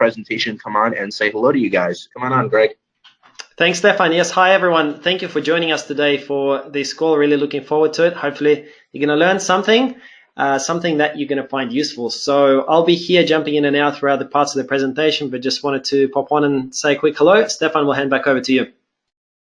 presentation come on and say hello to you guys. Come on, Greg. Thanks, Stefan. Yes, hi everyone. Thank you for joining us today for this call. Really looking forward to it. Hopefully you're going to learn something, something that you're going to find useful. So I'll be here jumping in and out throughout the parts of the presentation, but just wanted to pop on and say a quick hello. Stefan, we'll hand back over to you.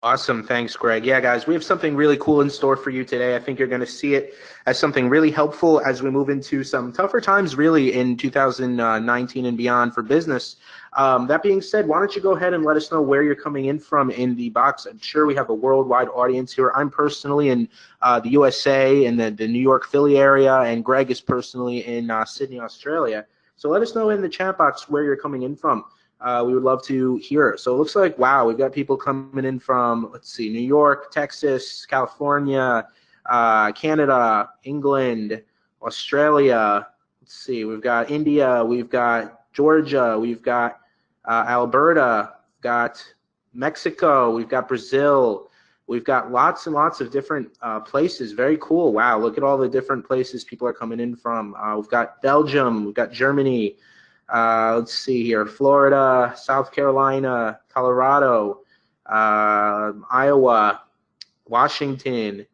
Awesome. Thanks, Greg. Yeah, guys, we have something really cool in store for you today. I think you're going to see it as something really helpful as we move into some tougher times, really, in 2019 and beyond for business. That being said, why don't you go ahead and let us know where you're coming in from in the box. I'm sure we have a worldwide audience here. I'm personally in the USA and the New York, Philly area, and Greg is personally in Sydney, Australia. So let us know in the chat box where you're coming in from. We would love to hear. So it looks like, wow, we've got people coming in from, let's see, New York, Texas, California, Canada, England, Australia. Let's see, we've got India, we've got Georgia, we've got Alberta, we've got Mexico, we've got Brazil. We've got lots and lots of different places. Very cool. Wow, look at all the different places people are coming in from. We've got Belgium, we've got Germany. Let's see here, Florida, South Carolina, Colorado, Iowa, Washington,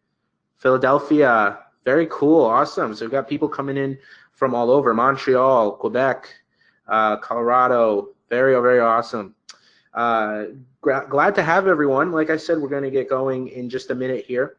Philadelphia. Very cool, awesome. So we've got people coming in from all over, Montreal, Quebec, Colorado. Very, very awesome. Glad to have everyone. Like I said, we're going to get going in just a minute here.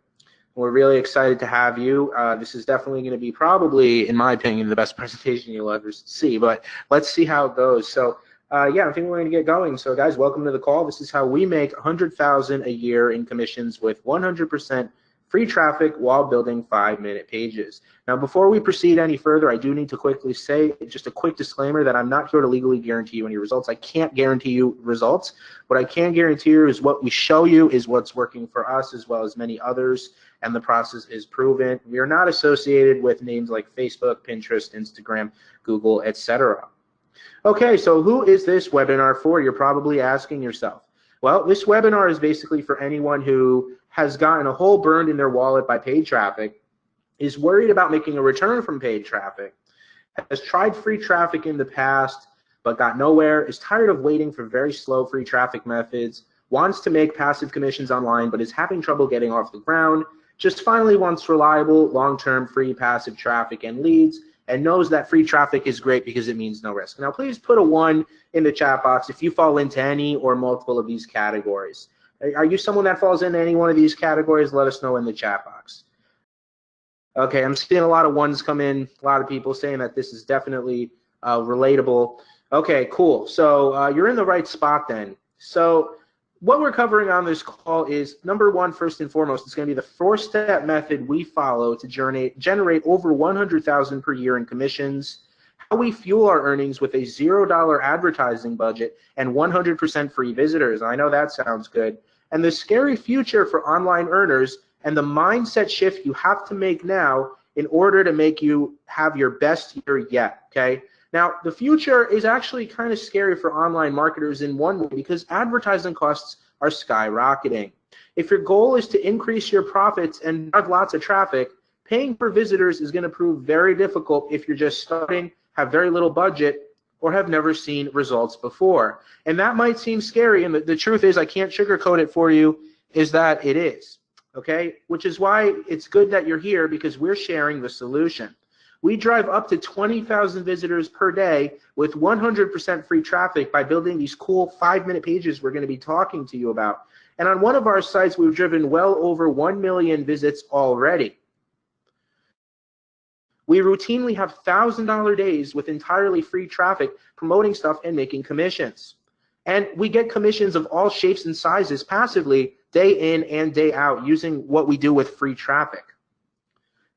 We're really excited to have you. This is definitely going to be probably, in my opinion, the best presentation you'll ever see, but let's see how it goes. So yeah, I think we're going to get going. So guys, welcome to the call. This is how we make $100,000 a year in commissions with 100% free traffic while building 5-minute pages. Now, before we proceed any further, I do need to quickly say just a quick disclaimer that I'm not here to legally guarantee you any results. I can't guarantee you results. What I can guarantee you is what we show you is what's working for us as well as many others, and the process is proven. We are not associated with names like Facebook, Pinterest, Instagram, Google, etc. Okay, so who is this webinar for? You're probably asking yourself. Well, this webinar is basically for anyone who has gotten a hole burned in their wallet by paid traffic, is worried about making a return from paid traffic, has tried free traffic in the past but got nowhere, is tired of waiting for very slow free traffic methods, wants to make passive commissions online but is having trouble getting off the ground, just finally wants reliable, long-term free passive traffic and leads, and knows that free traffic is great because it means no risk. Now, please put a 1 in the chat box if you fall into any or multiple of these categories. Are you someone that falls into any one of these categories? Let us know in the chat box. Okay, I'm seeing a lot of 1s come in, a lot of people saying that this is definitely relatable. Okay, cool. So you're in the right spot then. So what we're covering on this call is, number 1, first and foremost, it's going to be the 4-step method we follow to generate over $100,000 per year in commissions, how we fuel our earnings with a $0 advertising budget and 100% free visitors. I know that sounds good. And the scary future for online earners and the mindset shift you have to make now in order to make you have your best year yet, okay? Now, the future is actually kind of scary for online marketers in one way because advertising costs are skyrocketing. If your goal is to increase your profits and have lots of traffic, paying for visitors is going to prove very difficult if you're just starting, have very little budget, or have never seen results before. And that might seem scary, and the truth is, I can't sugarcoat it for you, is that it is, okay? Which is why it's good that you're here, because we're sharing the solution. We drive up to 20,000 visitors per day with 100% free traffic by building these cool 5-minute pages we're going to be talking to you about. And on one of our sites, we've driven well over 1 million visits already. We routinely have $1,000 days with entirely free traffic, promoting stuff and making commissions. And we get commissions of all shapes and sizes passively day in and day out using what we do with free traffic.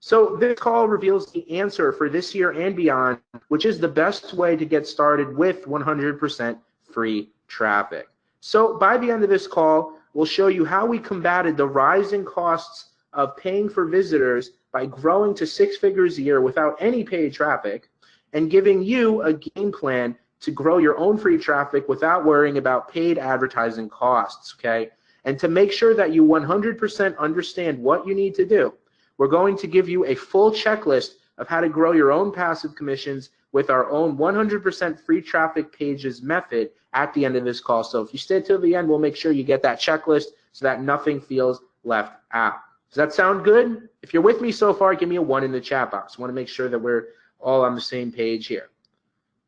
So this call reveals the answer for this year and beyond, which is the best way to get started with 100% free traffic. So by the end of this call, we'll show you how we combated the rising costs of paying for visitors by growing to 6 figures a year without any paid traffic, and giving you a game plan to grow your own free traffic without worrying about paid advertising costs, okay? And to make sure that you 100% understand what you need to do, we're going to give you a full checklist of how to grow your own passive commissions with our own 100% free traffic pages method at the end of this call. So if you stay till the end, we'll make sure you get that checklist so that nothing feels left out. Does that sound good? If you're with me so far, give me a 1 in the chat box. I want to make sure that we're all on the same page here.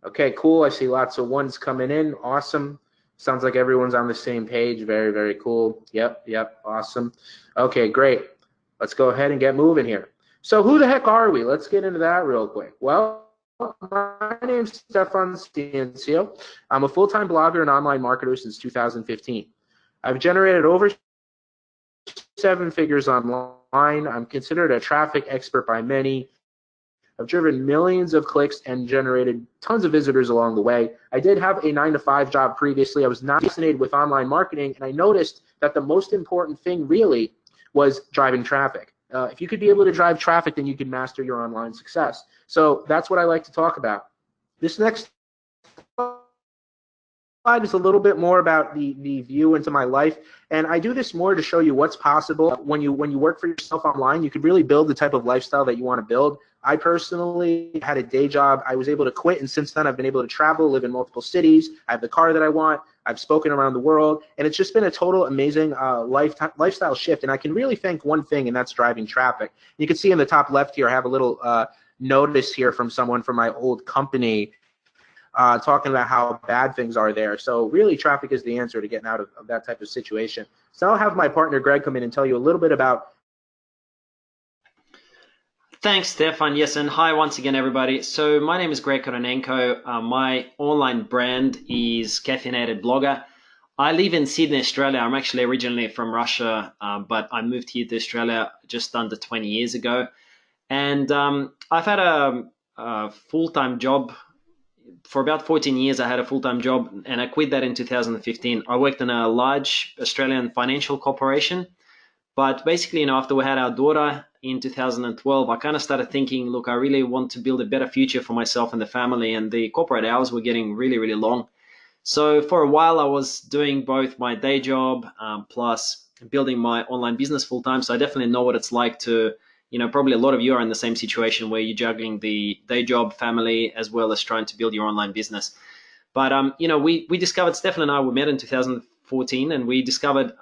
Okay, cool. I see lots of 1s coming in. Awesome. Sounds like everyone's on the same page. Very, very cool. Yep, awesome. Okay, great. Let's go ahead and get moving here. So who the heck are we? Let's get into that real quick. Well, my name's Stefan Ciencio. I'm a full-time blogger and online marketer since 2015. I've generated over 7 figures online. I'm considered a traffic expert by many. I've driven millions of clicks and generated tons of visitors along the way. I did have a 9-to-5 job previously. I was not fascinated with online marketing, and I noticed that the most important thing really was driving traffic. If you could be able to drive traffic, then you can master your online success. So that's what I like to talk about. This next slide is a little bit more about the view into my life, and I do this more to show you what's possible when you work for yourself online. You could really build the type of lifestyle that you want to build. I personally had a day job. I was able to quit, and since then I've been able to travel, live in multiple cities. I have the car that I want. I've spoken around the world, and it's just been a total amazing lifestyle shift. And I can really thank one thing, and that's driving traffic. You can see in the top left here, I have a little notice here from someone from my old company talking about how bad things are there. So really, traffic is the answer to getting out of that type of situation. So I'll have my partner Greg come in and tell you a little bit about. Thanks, Stefan. Yes, and hi once again, everybody. So my name is Greg Koronenko. My online brand is Caffeinated Blogger. I live in Sydney, Australia. I'm actually originally from Russia, but I moved here to Australia just under 20 years ago. And I've had a full-time job. For about 14 years, I had a full-time job, and I quit that in 2015. I worked in a large Australian financial corporation. But basically, after we had our daughter in 2012, I kind of started thinking, look, I really want to build a better future for myself and the family, and the corporate hours were getting really, really long. So for a while, I was doing both my day job plus building my online business full-time. So I definitely know what it's like to, probably a lot of you are in the same situation where you're juggling the day job, family, as well as trying to build your online business. But, we discovered, Stefan and I, we met in 2014, and we discovered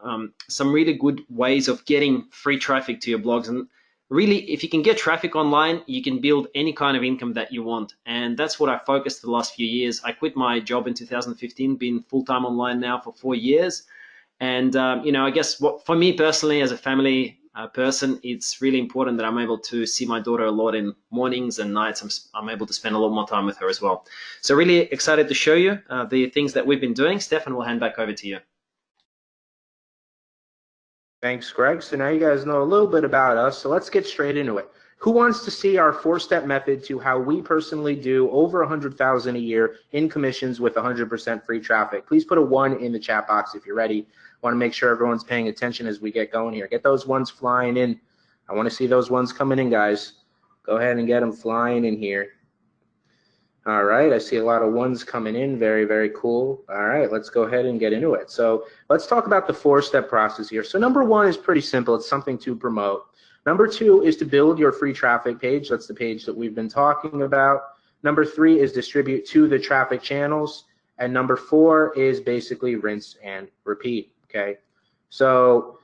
some really good ways of getting free traffic to your blogs. And really, if you can get traffic online, you can build any kind of income that you want. And that's what I focused the last few years. I quit my job in 2015, been full-time online now for 4 years. And, I guess for me personally, as a family person, it's really important that I'm able to see my daughter a lot in mornings and nights. I'm able to spend a lot more time with her as well. So really excited to show you the things that we've been doing. Stefan, we'll hand back over to you. Thanks, Greg. So now you guys know a little bit about us, so let's get straight into it. Who wants to see our 4-step method to how we personally do over $100,000 a year in commissions with 100% free traffic? Please put a 1 in the chat box if you're ready. I want to make sure everyone's paying attention as we get going here. Get those 1s flying in. I want to see those 1s coming in, guys. Go ahead and get them flying in here. All right, I see a lot of 1s coming in. Very, very cool. All right, let's go ahead and get into it. So let's talk about the 4-step process here. So number 1 is pretty simple. It's something to promote. Number 2 is to build your free traffic page. That's the page that we've been talking about. Number 3 is distribute to the traffic channels. And number 4 is basically rinse and repeat, okay? So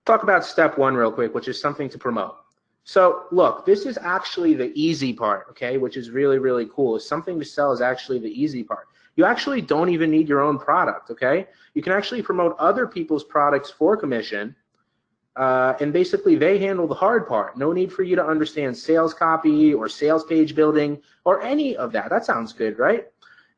talk about step 1 real quick, which is something to promote. So look, this is actually the easy part, okay, which is really, really cool. Something to sell is actually the easy part. You actually don't even need your own product, okay? You can actually promote other people's products for commission, and basically they handle the hard part. No need for you to understand sales copy or sales page building or any of that. That sounds good, right?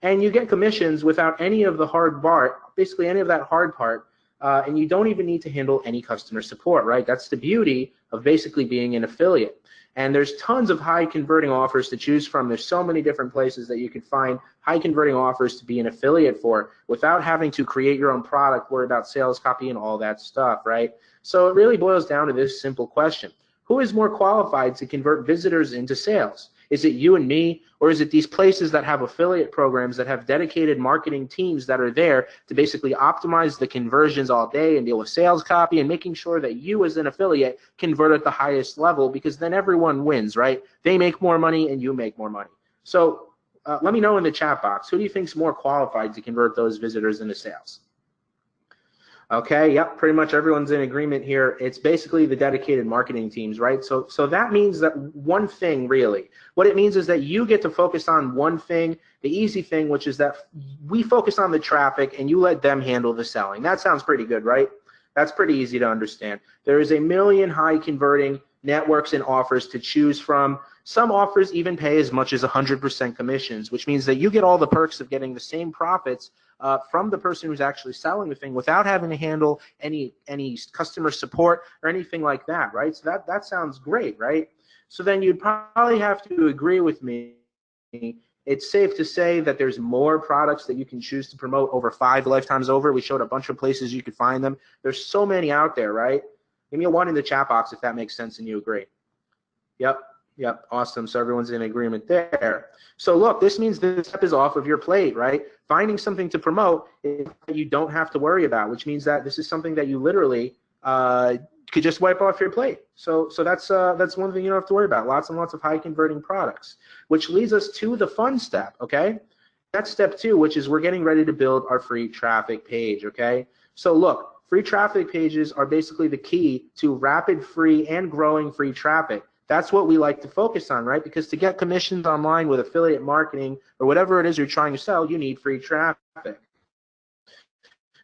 And you get commissions without any of the hard part, basically any of that hard part, and you don't even need to handle any customer support, right? That's the beauty of basically being an affiliate. And there's tons of high converting offers to choose from. There's so many different places that you can find high converting offers to be an affiliate for without having to create your own product, worry about sales copy and all that stuff, right? So it really boils down to this simple question. Who is more qualified to convert visitors into sales? Is it you and me, or is it these places that have affiliate programs that have dedicated marketing teams that are there to basically optimize the conversions all day and deal with sales copy and making sure that you as an affiliate convert at the highest level, because then everyone wins, right? They make more money and you make more money. So let me know in the chat box. Who do you think is more qualified to convert those visitors into sales? Okay, yep, pretty much everyone's in agreement here. It's basically the dedicated marketing teams, right? So that means that one thing, really. What it means is that you get to focus on one thing, the easy thing, which is that we focus on the traffic and you let them handle the selling. That sounds pretty good, right? That's pretty easy to understand. There is a million high converting networks and offers to choose from. Some offers even pay as much as 100% commissions, which means that you get all the perks of getting the same profits from the person who's actually selling the thing without having to handle any customer support or anything like that, right? So that sounds great, right? So then you'd probably have to agree with me. It's safe to say that there's more products that you can choose to promote over 5 lifetimes over. We showed a bunch of places you could find them. There's so many out there, right? Give me a 1 in the chat box if that makes sense and you agree. Yep, awesome. So everyone's in agreement there. So look, this means this step is off of your plate, right? Finding something to promote is that you don't have to worry about, which means that this is something that you literally could just wipe off your plate. So that's one thing you don't have to worry about. Lots and lots of high converting products, which leads us to the fun step, okay? That's step 2, which is we're getting ready to build our free traffic page, okay? So look, free traffic pages are basically the key to rapid, free, and growing free traffic. That's what we like to focus on, right? Because to get commissions online with affiliate marketing or whatever it is you're trying to sell, you need free traffic.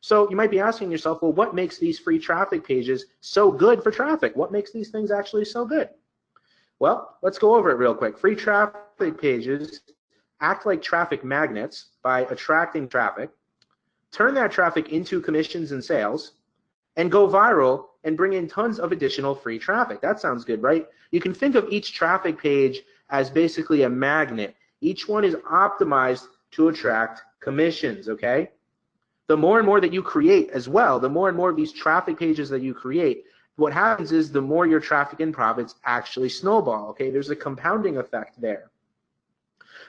So you might be asking yourself, well, what makes these free traffic pages so good for traffic? What makes these things actually so good? Well, let's go over it real quick. Free traffic pages act like traffic magnets by attracting traffic, turn that traffic into commissions and sales, and go viral and bring in tons of additional free traffic. That sounds good, right? You can think of each traffic page as basically a magnet. Each one is optimized to attract commissions, okay? The more and more that you create as well, the more and more of these traffic pages that you create, what happens is the more your traffic and profits actually snowball, okay? There's a compounding effect there.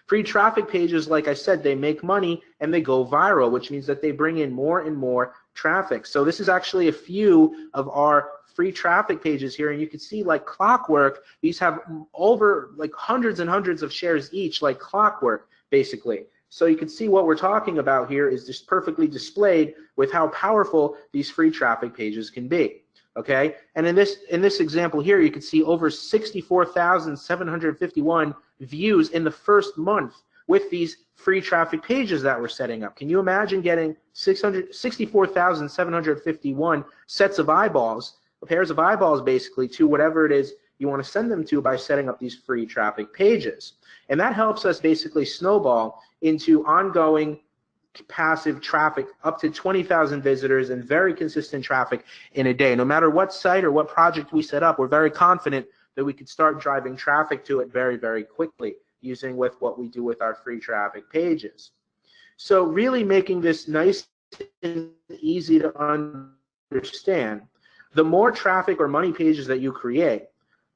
Free traffic pages, like I said, they make money and they go viral, which means that they bring in more and more traffic. So this is actually a few of our free traffic pages here, and you can see like clockwork, these have over like hundreds and hundreds of shares each, like clockwork, basically. So you can see what we're talking about here is just perfectly displayed with how powerful these free traffic pages can be. Okay, and in this example here, you can see over 64,751 views in the first month with these free traffic pages that we're setting up. Can you imagine getting 64,751 sets of eyeballs, pairs of eyeballs basically, to whatever it is you want to send them to by setting up these free traffic pages? And that helps us basically snowball into ongoing passive traffic up to 20,000 visitors and very consistent traffic in a day. No matter what site or what project we set up, we're very confident that we could start driving traffic to it very, very quickly using with what we do with our free traffic pages. So really making this nice and easy to understand, the more traffic or money pages that you create,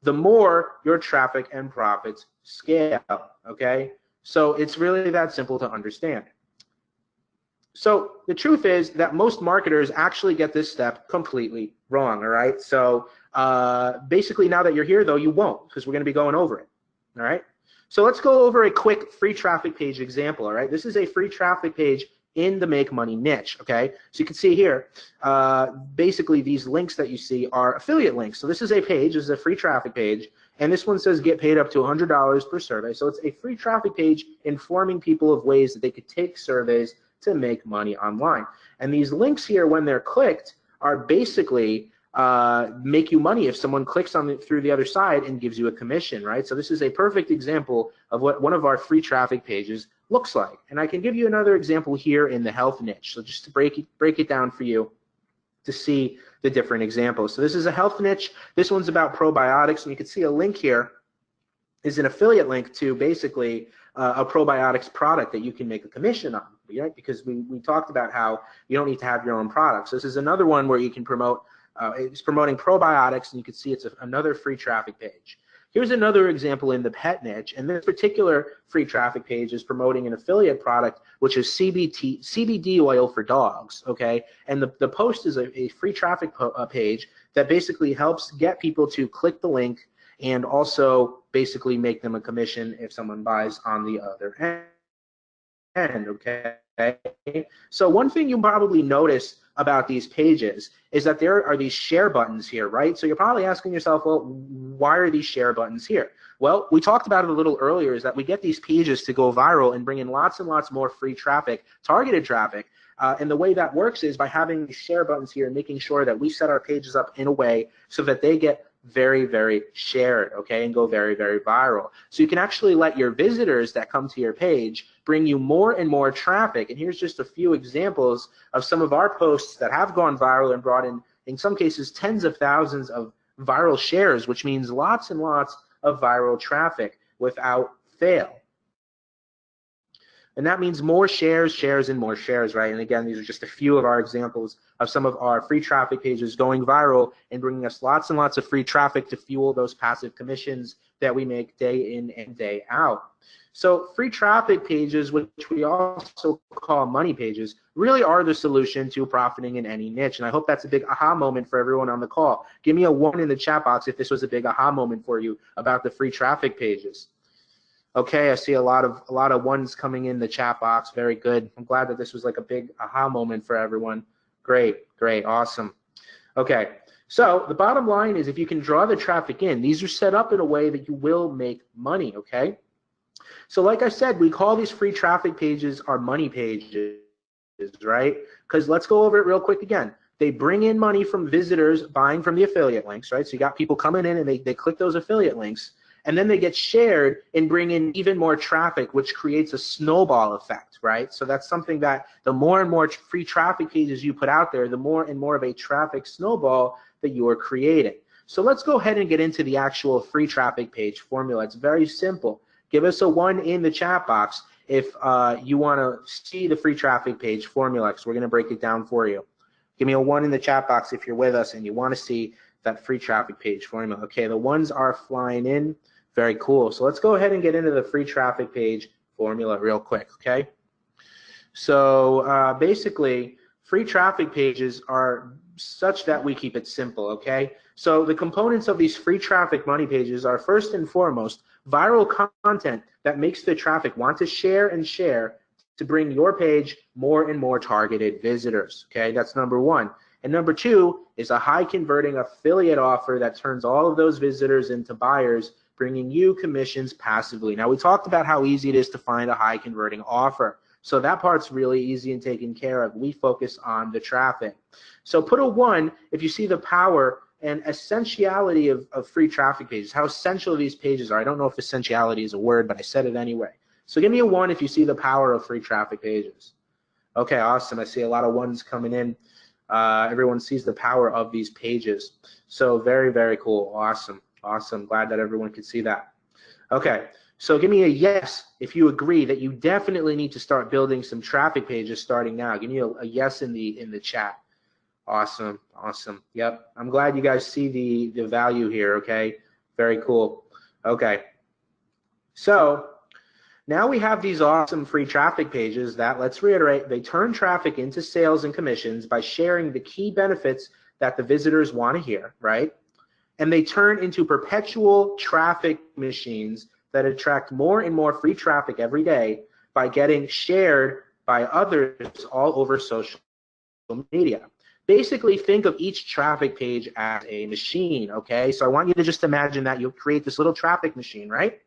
the more your traffic and profits scale, okay? So it's really that simple to understand. So the truth is that most marketers actually get this step completely wrong, all right? So basically now that you're here, though, you won't, because we're going to be going over it, all right? So let's go over a quick free traffic page example, all right? This is a free traffic page in the Make Money niche, okay? So you can see here, basically these links that you see are affiliate links. So this is a page, this is a free traffic page, and this one says get paid up to $100 per survey. So it's a free traffic page informing people of ways that they could take surveys to make money online. And these links here, when they're clicked, are basically make you money if someone clicks on it through the other side and gives you a commission, right? So this is a perfect example of what one of our free traffic pages looks like. And I can give you another example here in the health niche. So just to break it down for you to see the different examples. So this is a health niche. This one's about probiotics, and you can see a link here is an affiliate link to basically a probiotics product that you can make a commission on, right? Because we talked about how you don't need to have your own products. This is another one where you can promote, it's promoting probiotics, and you can see it's another free traffic page. Here's another example in the pet niche, and this particular free traffic page is promoting an affiliate product, which is CBD oil for dogs, okay? And the post is a free traffic page that basically helps get people to click the link and also basically make them a commission if someone buys on the other end, okay? So one thing you probably notice about these pages is that there are these share buttons here, right? So you're probably asking yourself, well, why are these share buttons here? Well, we talked about it a little earlier, is that we get these pages to go viral and bring in lots and lots more free traffic, targeted traffic. And the way that works is by having these share buttons here and making sure that we set our pages up in a way so that they get very, very shared, okay, and go very, very viral. So you can actually let your visitors that come to your page bring you more and more traffic. And here's just a few examples of some of our posts that have gone viral and brought in some cases, tens of thousands of viral shares, which means lots and lots of viral traffic without fail. And that means more shares, shares, and more shares, right? And again, these are just a few of our examples of some of our free traffic pages going viral and bringing us lots and lots of free traffic to fuel those passive commissions that we make day in and day out. So free traffic pages, which we also call money pages, really are the solution to profiting in any niche. And I hope that's a big aha moment for everyone on the call. Give me a 1 in the chat box if this was a big aha moment for you about the free traffic pages. Okay, I see a lot of ones coming in the chat box. Very good. I'm glad that this was like a big aha moment for everyone. Great, great, awesome. Okay, so the bottom line is if you can draw the traffic in, these are set up in a way that you will make money, okay? So like I said, we call these free traffic pages our money pages, right? Because let's go over it real quick again. They bring in money from visitors buying from the affiliate links, right? So you got people coming in and they click those affiliate links. And then they get shared and bring in even more traffic, which creates a snowball effect, right? So that's something that the more and more free traffic pages you put out there, the more and more of a traffic snowball that you are creating. So let's go ahead and get into the actual free traffic page formula. It's very simple. Give us a 1 in the chat box if you want to see the free traffic page formula, because we're going to break it down for you. Give me a 1 in the chat box if you're with us and you want to see that free traffic page formula. Okay, the ones are flying in. Very cool. So let's go ahead and get into the free traffic page formula real quick, okay? So basically, free traffic pages are such that we keep it simple, okay? So the components of these free traffic money pages are first and foremost viral content that makes the traffic want to share and share to bring your page more and more targeted visitors, okay? That's number 1. And number 2 is a high converting affiliate offer that turns all of those visitors into buyers, bringing you commissions passively. Now, we talked about how easy it is to find a high converting offer. So that part's really easy and taken care of. We focus on the traffic. So put a 1 if you see the power and essentiality of free traffic pages, how essential these pages are. I don't know if essentiality is a word, but I said it anyway. So give me a 1 if you see the power of free traffic pages. Okay, awesome. I see a lot of 1s coming in. Everyone sees the power of these pages. So very, very cool. Awesome. Awesome. Glad that everyone could see that. Okay, so give me a yes if you agree that you definitely need to start building some traffic pages starting now. Give me a yes in the chat. Awesome. Awesome. Yep. I'm glad you guys see the value here, okay? Very cool. Okay. So now we have these awesome free traffic pages that, let's reiterate, they turn traffic into sales and commissions by sharing the key benefits that the visitors want to hear, right? And they turn into perpetual traffic machines that attract more and more free traffic every day by getting shared by others all over social media. Basically, think of each traffic page as a machine, okay? So I want you to just imagine that you'll create this little traffic machine, right?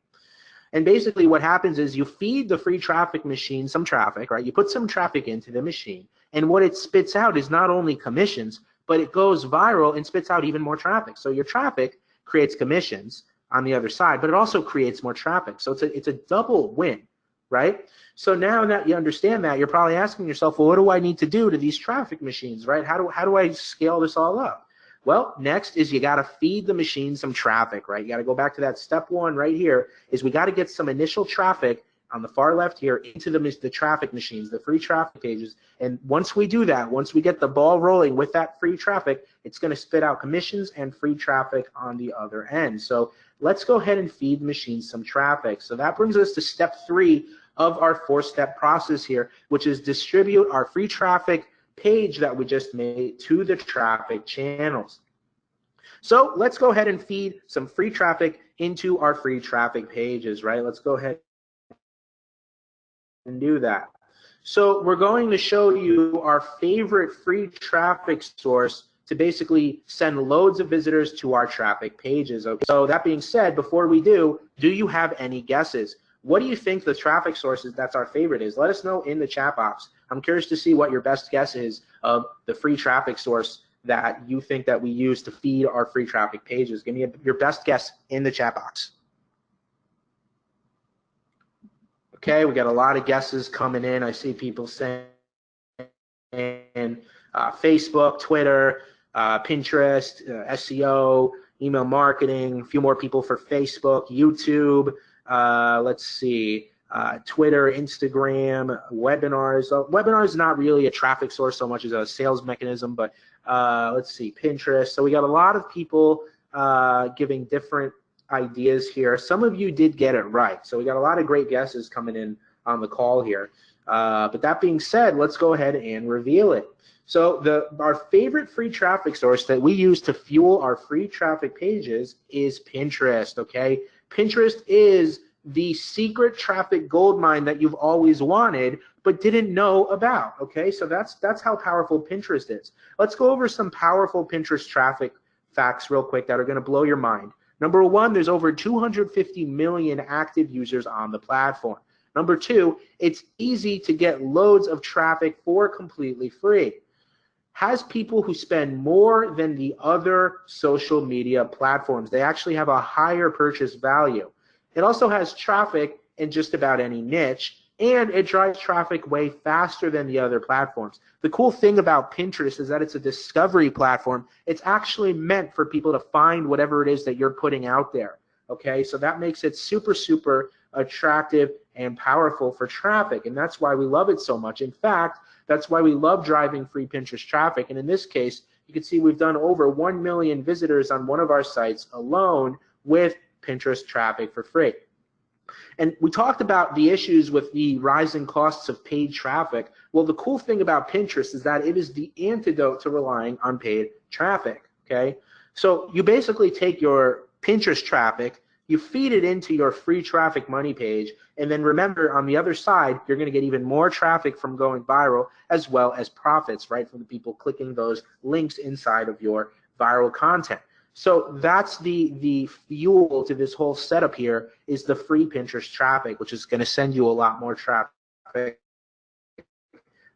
And basically what happens is you feed the free traffic machine some traffic, right? You put some traffic into the machine, and what it spits out is not only commissions, but it goes viral and spits out even more traffic. So your traffic creates commissions on the other side, but it also creates more traffic. So it's a double win, right? So now that you understand that, you're probably asking yourself, well, what do I need to do to these traffic machines, right? How do I scale this all up? Well, next is you got to feed the machine some traffic, right? You got to go back to that step 1 right here, is we got to get some initial traffic on the far left here into the traffic machines, the free traffic pages. And once we do that, once we get the ball rolling with that free traffic, it's going to spit out commissions and free traffic on the other end. So let's go ahead and feed the machine some traffic. So that brings us to step 3 of our 4-step process here, which is distribute our free traffic page that we just made to the traffic channels. So let's go ahead and feed some free traffic into our free traffic pages, right? Let's go ahead and do that. So we're going to show you our favorite free traffic source to basically send loads of visitors to our traffic pages. Okay. So that being said, before we do you have any guesses? What do you think the traffic sources that's our favorite is? Let us know in the chat box. I'm curious to see what your best guess is of the free traffic source that you think that we use to feed our free traffic pages. Give me your best guess in the chat box. Okay, we got a lot of guesses coming in. I see people saying Facebook, Twitter, Pinterest, SEO, email marketing, a few more people for Facebook, YouTube, let's see, Twitter, Instagram, webinars. Webinars is not really a traffic source so much as a sales mechanism, but let's see, Pinterest. So we got a lot of people giving different ideas here. Some of you did get it right. So we got a lot of great guesses coming in on the call here. But that being said, let's go ahead and reveal it. So our favorite free traffic source that we use to fuel our free traffic pages is Pinterest, okay? Pinterest is the secret traffic goldmine that you've always wanted but didn't know about, okay? So that's how powerful Pinterest is. Let's go over some powerful Pinterest traffic facts real quick that are going to blow your mind. Number one, there's over 250 million active users on the platform. Number two, it's easy to get loads of traffic for completely free. Has people who spend more than the other social media platforms. They actually have a higher purchase value. It also has traffic in just about any niche, and it drives traffic way faster than the other platforms. The cool thing about Pinterest is that it's a discovery platform. It's actually meant for people to find whatever it is that you're putting out there. Okay, so that makes it super, super attractive and powerful for traffic, and that's why we love it so much. In fact, that's why we love driving free Pinterest traffic, and in this case, you can see we've done over 1 million visitors on one of our sites alone with Pinterest traffic for free. And we talked about the issues with the rising costs of paid traffic. Well, the cool thing about Pinterest is that it is the antidote to relying on paid traffic, okay? So you basically take your Pinterest traffic, you feed it into your free traffic money page, and then remember on the other side, you're going to get even more traffic from going viral as well as profits, right, from the people clicking those links inside of your viral content. So that's the fuel to this whole setup here is the free Pinterest traffic, which is going to send you a lot more traffic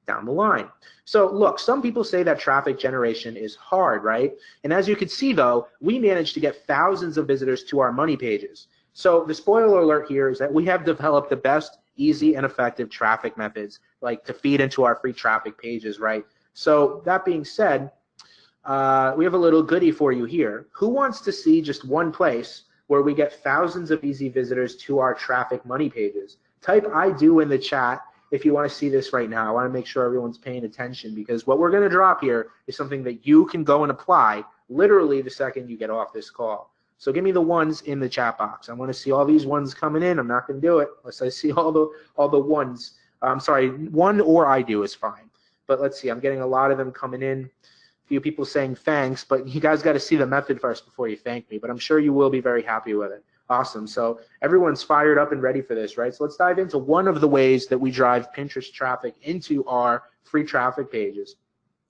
down the line. So look, some people say that traffic generation is hard, right? And as you can see though, we managed to get thousands of visitors to our money pages. So the spoiler alert here is that we have developed the best, easy, and effective traffic methods like to feed into our free traffic pages, right? So that being said, we have a little goodie for you here. Who wants to see just one place where we get thousands of easy visitors to our traffic money pages? Type I do in the chat if you want to see this right now. I want to make sure everyone's paying attention because what we're going to drop here is something that you can go and apply literally the second you get off this call. So give me the ones in the chat box. I want to see all these ones coming in. I'm not going to do it unless I see all the ones. I'm sorry, one or I do is fine. But let's see, I'm getting a lot of them coming in. Few people saying thanks, but you guys got to see the method first before you thank me, but I'm sure you will be very happy with it. Awesome. So everyone's fired up and ready for this, right? So let's dive into one of the ways that we drive Pinterest traffic into our free traffic pages.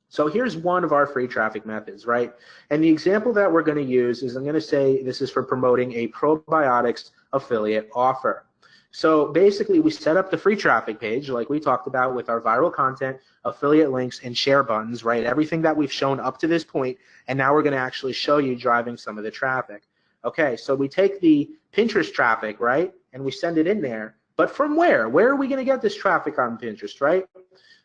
So here's one of our free traffic methods, right? And the example that we're going to use is I'm going to say this is for promoting a probiotics affiliate offer. So basically, we set up the free traffic page like we talked about with our viral content, affiliate links, and share buttons, right? Everything that we've shown up to this point, and now we're going to actually show you driving some of the traffic. Okay, so we take the Pinterest traffic, right, and we send it in there. But from where? Where are we going to get this traffic on Pinterest, right?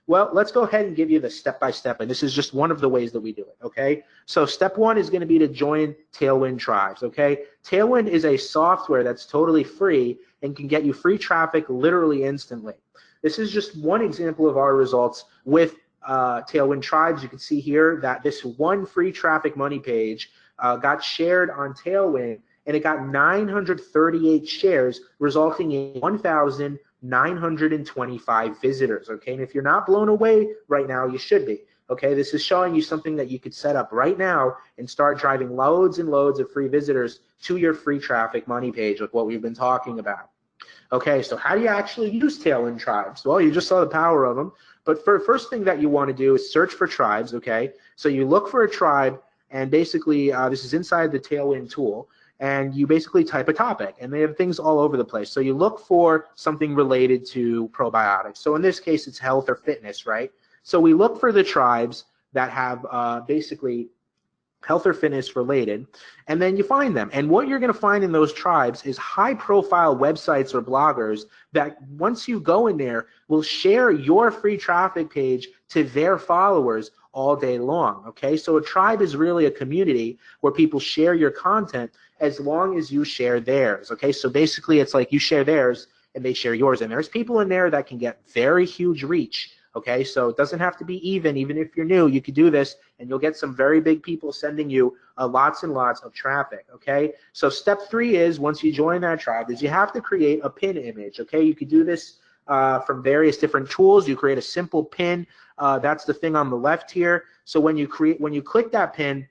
Well, let's go ahead and give you the step-by-step, and this is just one of the ways that we do it, okay? So step one is going to be to join Tailwind Tribes, okay? Tailwind is a software that's totally free and can get you free traffic literally instantly. This is just one example of our results with Tailwind Tribes. You can see here that this one free traffic money page got shared on Tailwind, and it got 938 shares, resulting in 1,925 visitors, okay? And if you're not blown away right now, you should be, okay? This is showing you something that you could set up right now and start driving loads and loads of free visitors to your free traffic money page, like what we've been talking about. Okay, so how do you actually use Tailwind tribes? Well, you just saw the power of them. But for first thing that you want to do is search for tribes, okay? So you look for a tribe, and basically this is inside the Tailwind tool, and you basically type a topic, and they have things all over the place. So you look for something related to probiotics. So in this case, it's health or fitness, right? So we look for the tribes that have basically health or fitness related, and then you find them. And what you're going to find in those tribes is high profile websites or bloggers that once you go in there will share your free traffic page to their followers all day long. Okay, so a tribe is really a community where people share your content as long as you share theirs. Okay, so basically it's like you share theirs and they share yours, and there's people in there that can get very huge reach. Okay, so it doesn't have to be even if you're new, you could do this and you'll get some very big people sending you lots and lots of traffic. Okay, so step 3 is, once you join that tribe, is you have to create a pin image. Okay, you could do this from various different tools. You create a simple pin. That's the thing on the left here. So when you click that pin,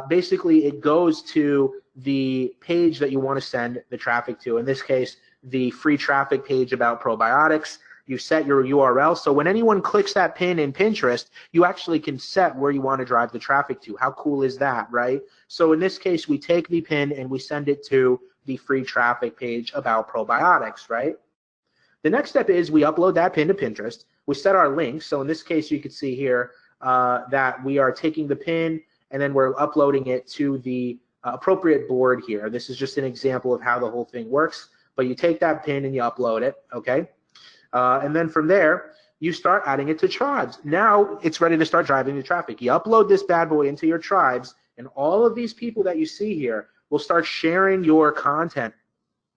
basically it goes to the page that you want to send the traffic to. In this case, the free traffic page about probiotics. You set your URL, so when anyone clicks that pin in Pinterest, you actually can set where you want to drive the traffic to. How cool is that, right? So in this case, we take the pin and we send it to the free traffic page about probiotics, right? The next step is we upload that pin to Pinterest. We set our links. So in this case, you can see here that we are taking the pin and then we're uploading it to the appropriate board here. This is just an example of how the whole thing works. But you take that pin and you upload it, okay? And then from there, you start adding it to tribes. Now it's ready to start driving the traffic. You upload this bad boy into your tribes, and all of these people that you see here will start sharing your content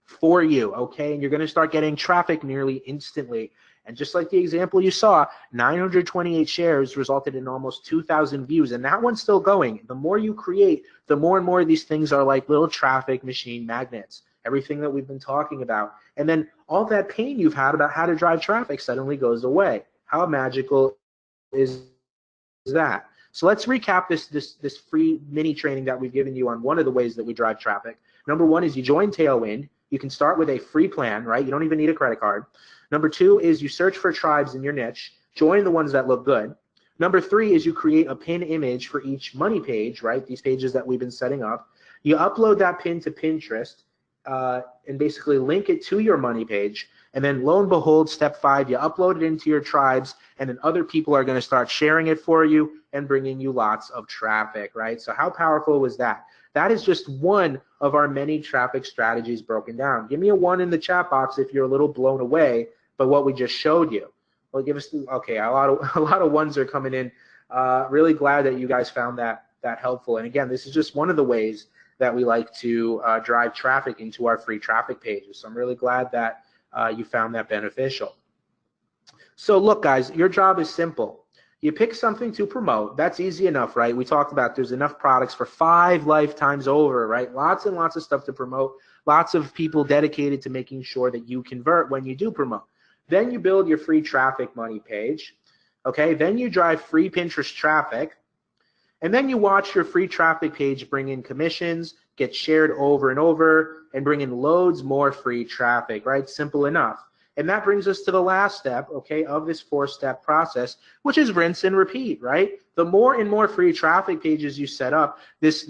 for you, okay? And you're going to start getting traffic nearly instantly. And just like the example you saw, 928 shares resulted in almost 2,000 views, and that one's still going. The more you create, the more and more of these things are like little traffic machine magnets. Everything that we've been talking about. And then all that pain you've had about how to drive traffic suddenly goes away. How magical is that? So let's recap this free mini training that we've given you on one of the ways that we drive traffic. Number 1 is you join Tailwind. You can start with a free plan, right? You don't even need a credit card. Number 2 is you search for tribes in your niche. Join the ones that look good. Number 3 is you create a pin image for each money page, right? These pages that we've been setting up. You upload that pin to Pinterest. And basically link it to your money page, and then lo and behold, step 5, you upload it into your tribes, and then other people are going to start sharing it for you and bringing you lots of traffic, right? So how powerful was that? That is just one of our many traffic strategies broken down. Give me a 1 in the chat box if you're a little blown away by what we just showed you. Well, give us, okay, a lot of 1s are coming in. Really glad that you guys found that helpful. And again, this is just one of the ways that we like to drive traffic into our free traffic pages. So I'm really glad that you found that beneficial. So look, guys, your job is simple. You pick something to promote. That's easy enough, right? We talked about there's enough products for 5 lifetimes over, right? Lots and lots of stuff to promote. Lots of people dedicated to making sure that you convert when you do promote. Then you build your free traffic money page. Okay, then you drive free Pinterest traffic. And then you watch your free traffic page bring in commissions, get shared over and over, and bring in loads more free traffic, right? Simple enough. And that brings us to the last step, okay, of this 4-step process, which is rinse and repeat, right? The more and more free traffic pages you set up, this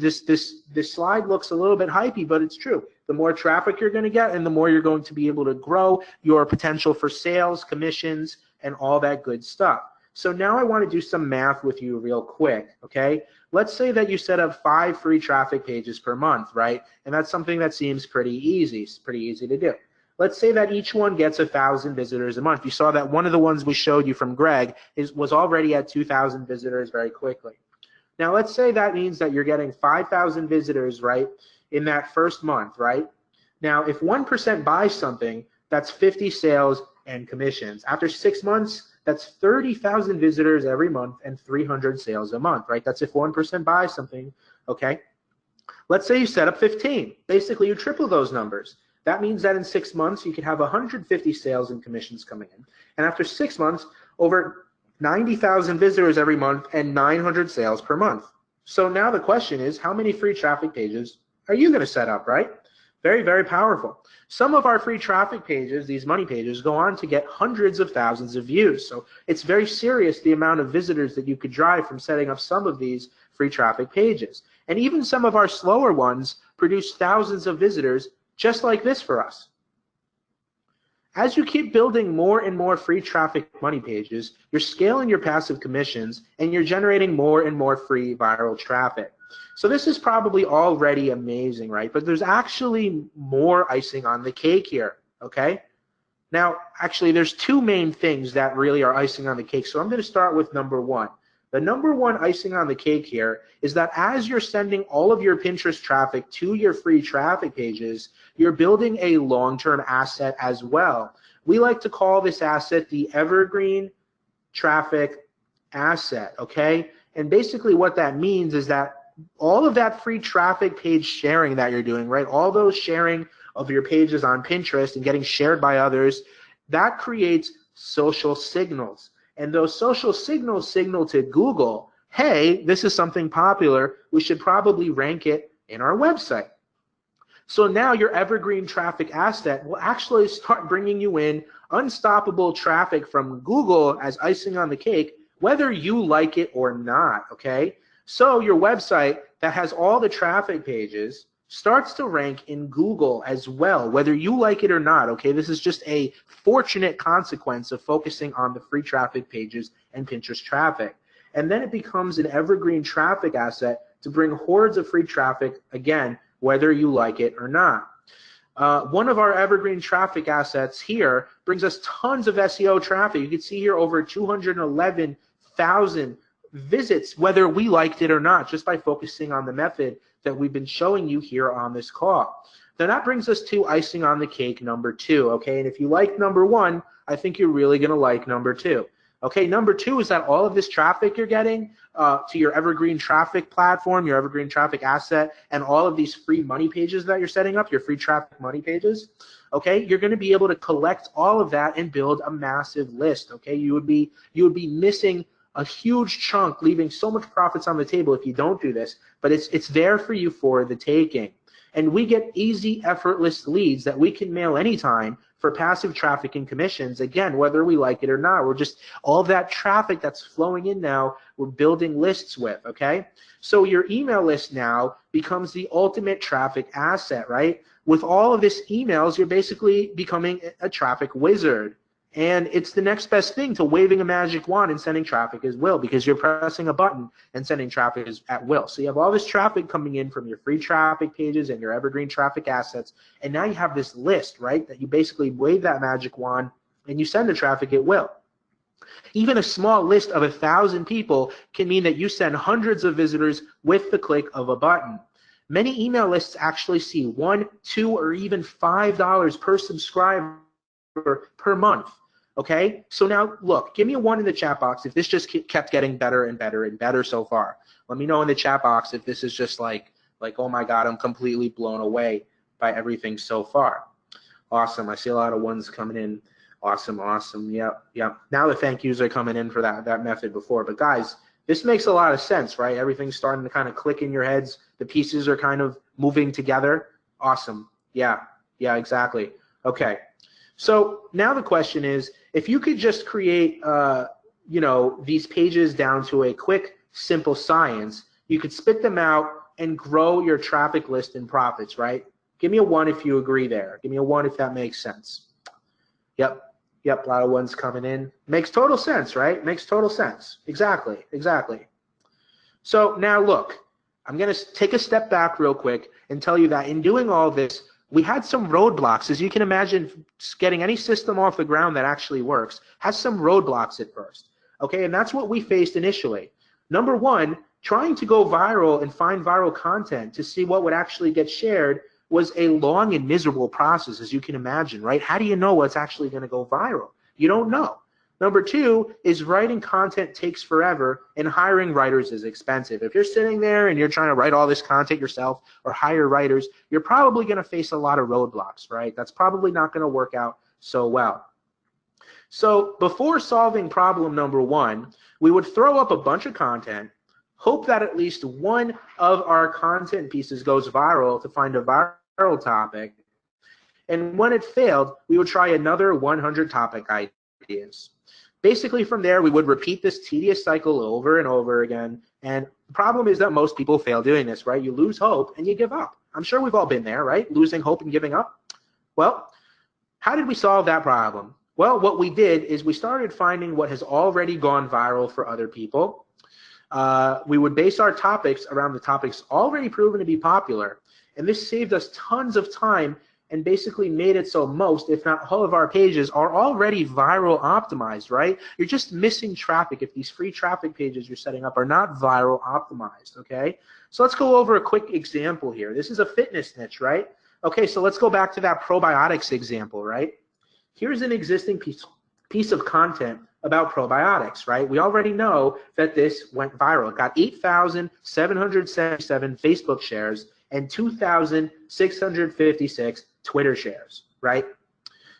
slide looks a little bit hypey, but it's true. The more traffic you're going to get, and the more you're going to be able to grow your potential for sales, commissions, and all that good stuff. So now I want to do some math with you real quick, okay? Let's say that you set up 5 free traffic pages per month, right? And that's something that seems pretty easy. It's pretty easy to do. Let's say that each one gets 1,000 visitors a month. You saw that one of the ones we showed you from Greg was already at 2,000 visitors very quickly. Now let's say that means that you're getting 5,000 visitors, right, in that first month, right? Now if 1% buys something, that's 50 sales and commissions. After 6 months, that's 30,000 visitors every month and 300 sales a month, right? That's if 1% buys something, okay? Let's say you set up 15. Basically, you triple those numbers. That means that in 6 months, you could have 150 sales and commissions coming in. And after 6 months, over 90,000 visitors every month and 900 sales per month. So now the question is, how many free traffic pages are you going to set up, right? Very, very powerful. Some of our free traffic pages, these money pages, go on to get hundreds of thousands of views. So it's very serious the amount of visitors that you could drive from setting up some of these free traffic pages. And even some of our slower ones produce thousands of visitors just like this for us. As you keep building more and more free traffic money pages, you're scaling your passive commissions and you're generating more and more free viral traffic. So this is probably already amazing, right? But there's actually more icing on the cake here, okay? Now, actually, there's two main things that really are icing on the cake. So I'm going to start with number one. The number one icing on the cake here is that as you're sending all of your Pinterest traffic to your free traffic pages, you're building a long-term asset as well. We like to call this asset the evergreen traffic asset, okay? And basically what that means is that all of that free traffic page sharing that you're doing, right? All those sharing of your pages on Pinterest and getting shared by others, that creates social signals. And those social signals signal to Google, hey, this is something popular. We should probably rank it in our website. So now your evergreen traffic asset will actually start bringing you in unstoppable traffic from Google as icing on the cake, whether you like it or not, okay? So your website that has all the traffic pages starts to rank in Google as well, whether you like it or not, okay? This is just a fortunate consequence of focusing on the free traffic pages and Pinterest traffic. And then it becomes an evergreen traffic asset to bring hordes of free traffic, again, whether you like it or not. One of our evergreen traffic assets here brings us tons of SEO traffic. You can see here over 211,000 visits, whether we liked it or not, just by focusing on the method that we've been showing you here on this call. Then that brings us to icing on the cake number two, okay? And if you like number one, I think you're really gonna like number two. Okay, number two is that all of this traffic you're getting to your evergreen traffic platform, your evergreen traffic asset, and all of these free money pages that you're setting up, your free traffic money pages, okay, you're gonna be able to collect all of that and build a massive list, okay? You would be missing a huge chunk, leaving so much profits on the table if you don't do this, but it's there for you for the taking. And we get easy, effortless leads that we can mail anytime for passive traffic and commissions, again, whether we like it or not. We're just, all that traffic that's flowing in now, we're building lists with, okay? So your email list now becomes the ultimate traffic asset, right? With all of this emails, you're basically becoming a traffic wizard. And it's the next best thing to waving a magic wand and sending traffic as will, because you're pressing a button and sending traffic at will. So you have all this traffic coming in from your free traffic pages and your evergreen traffic assets, and now you have this list, right, that you basically wave that magic wand and you send the traffic at will. Even a small list of 1,000 people can mean that you send hundreds of visitors with the click of a button. Many email lists actually see $1, $2, or even $5 per subscriber per month. Okay, so now look, give me a 1 in the chat box if this just kept getting better and better and better so far. Let me know in the chat box if this is just like oh my God, I'm completely blown away by everything so far. Awesome, I see a lot of ones coming in. Awesome, awesome, yep. Now the thank yous are coming in for that method before, but guys, this makes a lot of sense, right? Everything's starting to kind of click in your heads. The pieces are kind of moving together. Awesome, yeah, exactly. Okay. So now the question is, if you could just create, these pages down to a quick, simple science, you could spit them out and grow your traffic list and profits, right? Give me a 1 if you agree there. Give me a 1 if that makes sense. Yep, a lot of ones coming in. Makes total sense, right? Makes total sense. Exactly. So now look, I'm going to take a step back real quick and tell you that in doing all this, we had some roadblocks. As you can imagine, getting any system off the ground that actually works has some roadblocks at first, okay? And that's what we faced initially. Number one, trying to go viral and find viral content to see what would actually get shared was a long and miserable process, as you can imagine, right? How do you know what's actually going to go viral? You don't know. Number two is writing content takes forever, and hiring writers is expensive. If you're sitting there and you're trying to write all this content yourself or hire writers, you're probably going to face a lot of roadblocks, right? That's probably not going to work out so well. So before solving problem number one, we would throw up a bunch of content, hope that at least one of our content pieces goes viral to find a viral viral topic. And when it failed, we would try another 100 topic ideas. Basically, from there, we would repeat this tedious cycle over and over again. And the problem is that most people fail doing this, right? You lose hope and you give up. I'm sure we've all been there, right? Losing hope and giving up. Well, how did we solve that problem? Well, what we did is we started finding what has already gone viral for other people. We would base our topics around the topics already proven to be popular. And this saved us tons of time and basically made it so most, if not all of our pages are already viral optimized, right? You're just missing traffic if these free traffic pages you're setting up are not viral optimized, okay? So let's go over a quick example here. This is a fitness niche, right? Okay, so let's go back to that probiotics example, right? Here's an existing piece of content about probiotics, right? We already know that this went viral. It got 8,777 Facebook shares and 2,656 Twitter shares, right?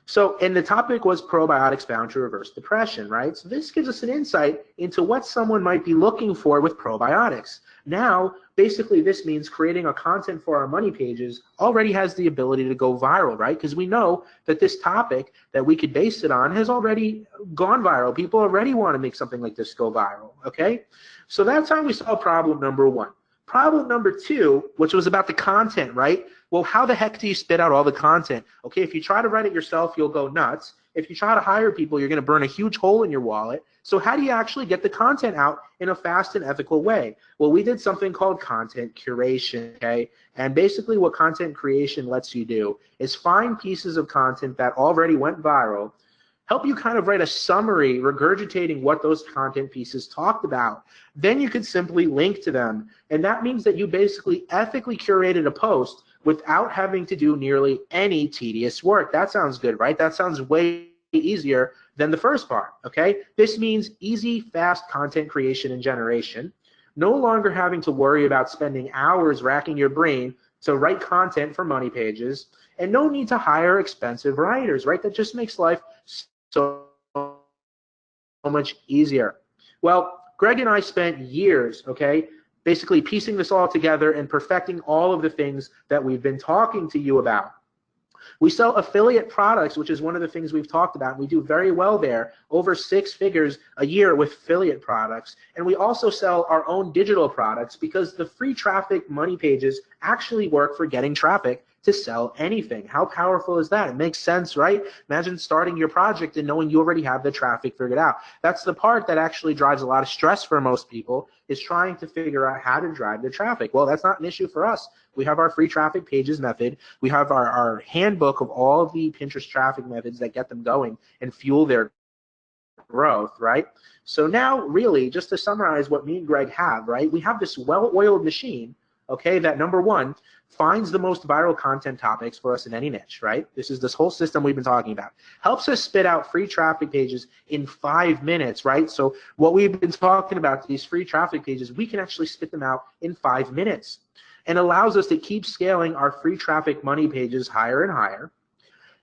So, and the topic was probiotics found to reverse depression, right? So this gives us an insight into what someone might be looking for with probiotics. Now, basically this means creating a content for our money pages already has the ability to go viral, right? Because we know that this topic that we could base it on has already gone viral. People already want to make something like this go viral, okay? So that's how we solve problem number one. Problem number two, which was about the content, right? Well, how the heck do you spit out all the content? Okay, if you try to write it yourself, you'll go nuts. If you try to hire people, you're going to burn a huge hole in your wallet. So how do you actually get the content out in a fast and ethical way? Well, we did something called content curation, okay? And basically what content creation lets you do is find pieces of content that already went viral, help you kind of write a summary regurgitating what those content pieces talked about. Then you could simply link to them. And that means that you basically ethically curated a post without having to do nearly any tedious work. That sounds good, right? That sounds way easier than the first part, okay? This means easy, fast content creation and generation. No longer having to worry about spending hours racking your brain to write content for money pages, and no need to hire expensive writers, right? That just makes life so much easier. Well, Greg and I spent years, okay, basically piecing this all together and perfecting all of the things that we've been talking to you about. We sell affiliate products, which is one of the things we've talked about. We do very well there, over 6 figures a year with affiliate products. And we also sell our own digital products because the free traffic money pages actually work for getting traffic to sell anything. How powerful is that? It makes sense, right? Imagine starting your project and knowing you already have the traffic figured out. That's the part that actually drives a lot of stress for most people, is trying to figure out how to drive the traffic. Well, that's not an issue for us. We have our free traffic pages method. We have our handbook of all of the Pinterest traffic methods that get them going and fuel their growth, right? So now, really, just to summarize what me and Greg have, right? We have this well-oiled machine, okay, that number one, finds the most viral content topics for us in any niche, right? This is this whole system we've been talking about. Helps us spit out free traffic pages in 5 minutes, right? So what we've been talking about, these free traffic pages, we can actually spit them out in 5 minutes. And allows us to keep scaling our free traffic money pages higher and higher.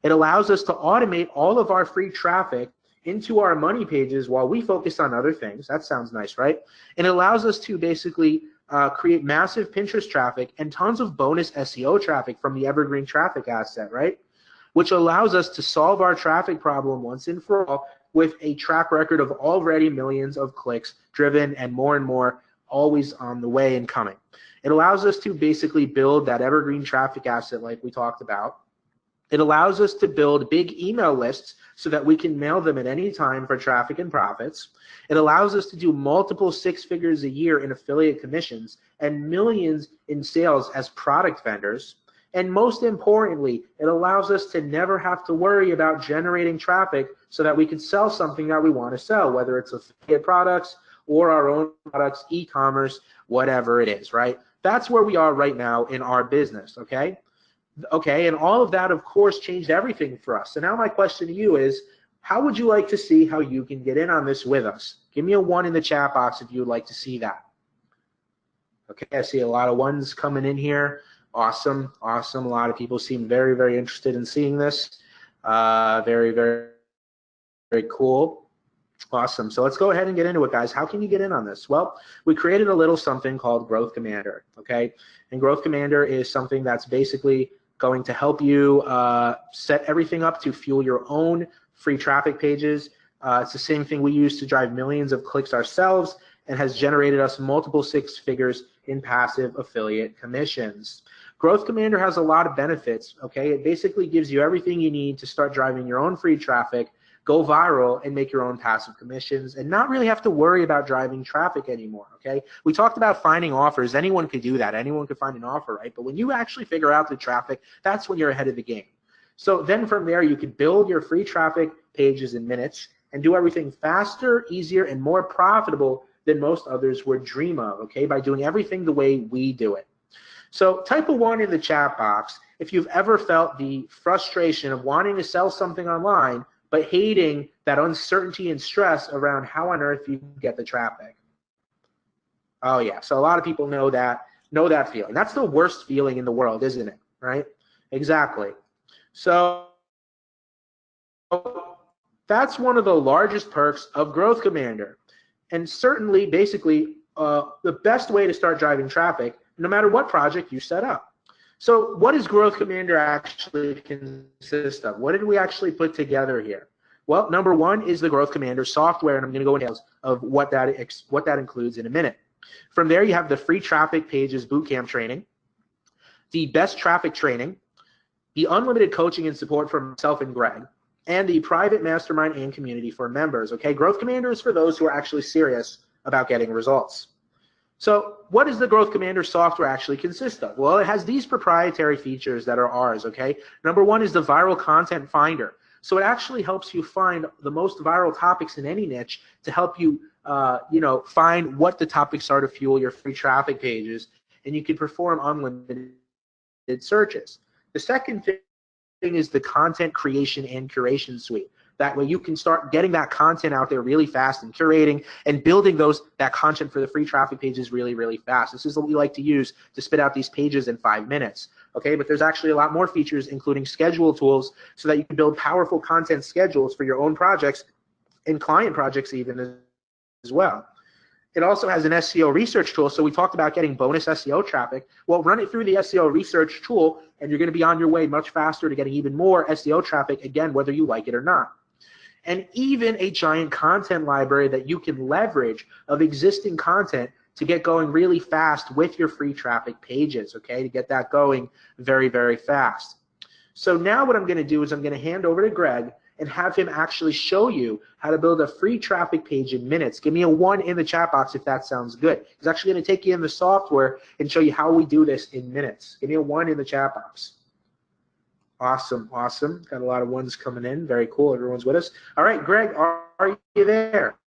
It allows us to automate all of our free traffic into our money pages while we focus on other things. That sounds nice, right? And it allows us to basically create massive Pinterest traffic and tons of bonus SEO traffic from the evergreen traffic asset, right? Which allows us to solve our traffic problem once and for all with a track record of already millions of clicks driven and more always on the way and coming. It allows us to basically build that evergreen traffic asset like we talked about. It allows us to build big email lists so that we can mail them at any time for traffic and profits. It allows us to do multiple 6 figures a year in affiliate commissions and millions in sales as product vendors. And most importantly, it allows us to never have to worry about generating traffic so that we can sell something that we want to sell, whether it's affiliate products or our own products, e-commerce, whatever it is, right? That's where we are right now in our business, okay? Okay, and all of that, of course, changed everything for us. So now my question to you is, how would you like to see how you can get in on this with us? Give me a 1 in the chat box if you would like to see that. Okay, I see a lot of ones coming in here. Awesome, awesome. A lot of people seem very interested in seeing this. Very cool. Awesome. So let's go ahead and get into it, guys. How can you get in on this? Well, we created a little something called Growth Commander, okay? And Growth Commander is something that's basically going to help you set everything up to fuel your own free traffic pages. It's the same thing we use to drive millions of clicks ourselves and has generated us multiple six figures in passive affiliate commissions. Growth Commander has a lot of benefits, okay? It basically gives you everything you need to start driving your own free traffic, go viral, and make your own passive commissions and not really have to worry about driving traffic anymore, okay? We talked about finding offers. Anyone could do that. Anyone could find an offer, right? But when you actually figure out the traffic, that's when you're ahead of the game. So then from there, you could build your free traffic pages in minutes and do everything faster, easier, and more profitable than most others would dream of, okay, by doing everything the way we do it. So type a 1 in the chat box if you've ever felt the frustration of wanting to sell something online but hating that uncertainty and stress around how on earth you get the traffic. Oh yeah, so a lot of people know that feeling. That's the worst feeling in the world, isn't it, right? Exactly. So that's one of the largest perks of Growth Commander. And certainly, basically, the best way to start driving traffic, no matter what project you set up. So what does Growth Commander actually consist of? What did we actually put together here? Well, number one is the Growth Commander software, and I'm going to go into details of what that includes in a minute. From there, you have the free traffic pages bootcamp training, the best traffic training, the unlimited coaching and support from myself and Greg, and the private mastermind and community for members. Okay, Growth Commander is for those who are actually serious about getting results. So what does the Growth Commander software actually consist of? Well, it has these proprietary features that are ours, okay? Number one is the viral content finder. So it actually helps you find the most viral topics in any niche to help you, find what the topics are to fuel your free traffic pages, and you can perform unlimited searches. The second thing is the content creation and curation suite. That way you can start getting that content out there really fast and curating and building that content for the free traffic pages really, really fast. This is what we like to use to spit out these pages in 5 minutes. Okay, but there's actually a lot more features, including schedule tools, so that you can build powerful content schedules for your own projects and client projects even as well. It also has an SEO research tool. So we talked about getting bonus SEO traffic. Well, run it through the SEO research tool, and you're going to be on your way much faster to getting even more SEO traffic, again, whether you like it or not. And even a giant content library that you can leverage of existing content to get going really fast with your free traffic pages, okay, to get that going very, very fast. So now what I'm going to do is I'm going to hand over to Greg and have him actually show you how to build a free traffic page in minutes. Give me a 1 in the chat box if that sounds good. He's actually going to take you in the software and show you how we do this in minutes. Give me a 1 in the chat box. Awesome, awesome. Got a lot of ones coming in. Very cool. Everyone's with us. All right, Greg, are you there?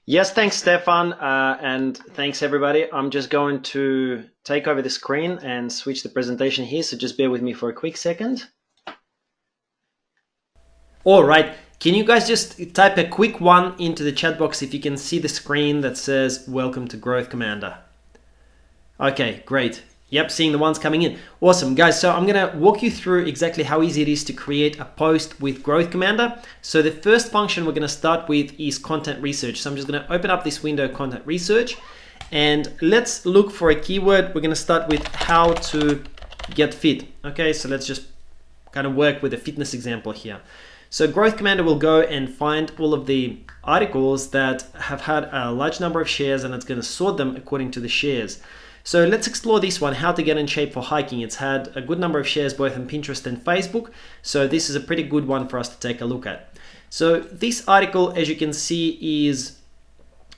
Yes, thanks, Stefan, and thanks, everybody. I'm just going to take over the screen and switch the presentation here, so just bear with me for a quick second. All right, can you guys just type a quick 1 into the chat box if you can see the screen that says welcome to Growth Commander? Okay, great. Yep, seeing the ones coming in. Awesome, guys. So I'm going to walk you through exactly how easy it is to create a post with Growth Commander. So the first function we're going to start with is content research. So I'm just going to open up this window, content research, and let's look for a keyword. We're going to start with how to get fit. Okay, so let's just kind of work with a fitness example here. So Growth Commander will go and find all of the articles that have had a large number of shares, and it's going to sort them according to the shares. So let's explore this one, how to get in shape for hiking. It's had a good number of shares both on Pinterest and Facebook. So this is a pretty good one for us to take a look at. So this article, as you can see,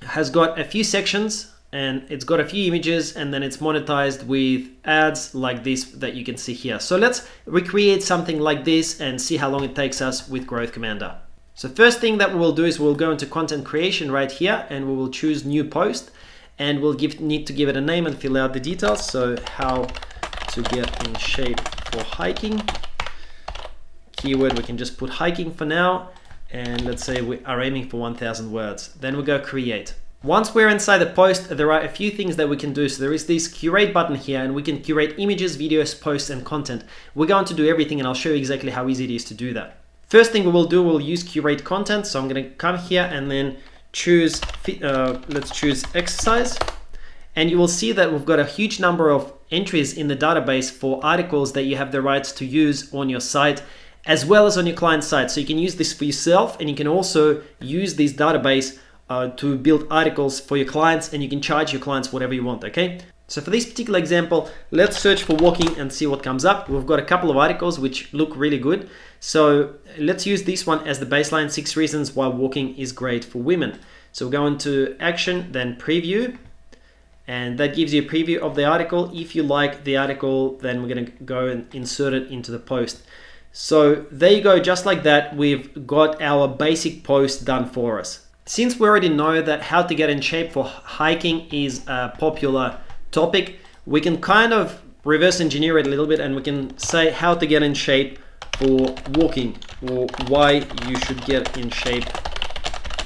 has got a few sections, and it's got a few images, and then it's monetized with ads like this that you can see here. So let's recreate something like this and see how long it takes us with Growth Commander. So first thing that we will do is we'll go into content creation right here, and we will choose new post. And we'll need to give it a name and fill out the details. So how to get in shape for hiking. Keyword, we can just put hiking for now. And let's say we are aiming for 1,000 words. Then we go create. Once we're inside the post, there are a few things that we can do. So there is this curate button here, and we can curate images, videos, posts, and content. We're going to do everything, and I'll show you exactly how easy it is to do that. First thing we will do, we'll use curate content. So I'm going to come here and then let's choose exercise, and you will see that we've got a huge number of entries in the database for articles that you have the rights to use on your site as well as on your client site. So you can use this for yourself, and you can also use this database to build articles for your clients, and you can charge your clients whatever you want, okay? So for this particular example, let's search for walking and see what comes up. We've got a couple of articles which look really good. So let's use this one as the baseline, 6 reasons why walking is great for women. So we'll go into action, then preview, and that gives you a preview of the article. If you like the article, then we're gonna go and insert it into the post. So there you go, just like that, we've got our basic post done for us. Since we already know that how to get in shape for hiking is a popular topic, we can kind of reverse engineer it a little bit, and we can say how to get in shape for walking, or why you should get in shape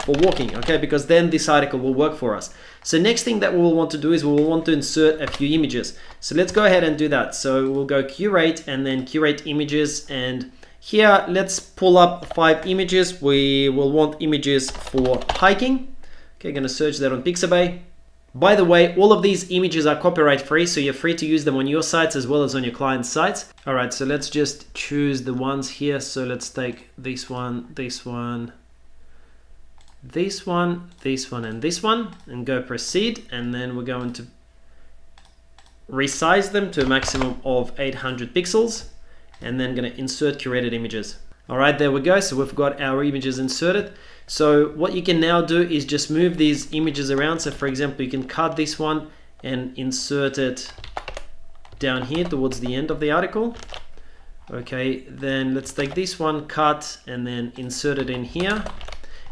for walking, okay? Because then this article will work for us. So next thing that we'll want to do is we'll want to insert a few images. So let's go ahead and do that. So we'll go curate and then curate images, and here let's pull up 5 images. We will want images for hiking. Okay, gonna search that on Pixabay. By the way, all of these images are copyright free, so you're free to use them on your sites as well as on your client's sites. All right, so let's just choose the ones here. So let's take this one, this one, this one, this one, and this one, and go proceed. And then we're going to resize them to a maximum of 800 pixels, and then going to insert curated images. All right, there we go. So we've got our images inserted. So what you can now do is just move these images around. So for example, you can cut this one and insert it down here towards the end of the article. Okay, then let's take this one, cut, and then insert it in here.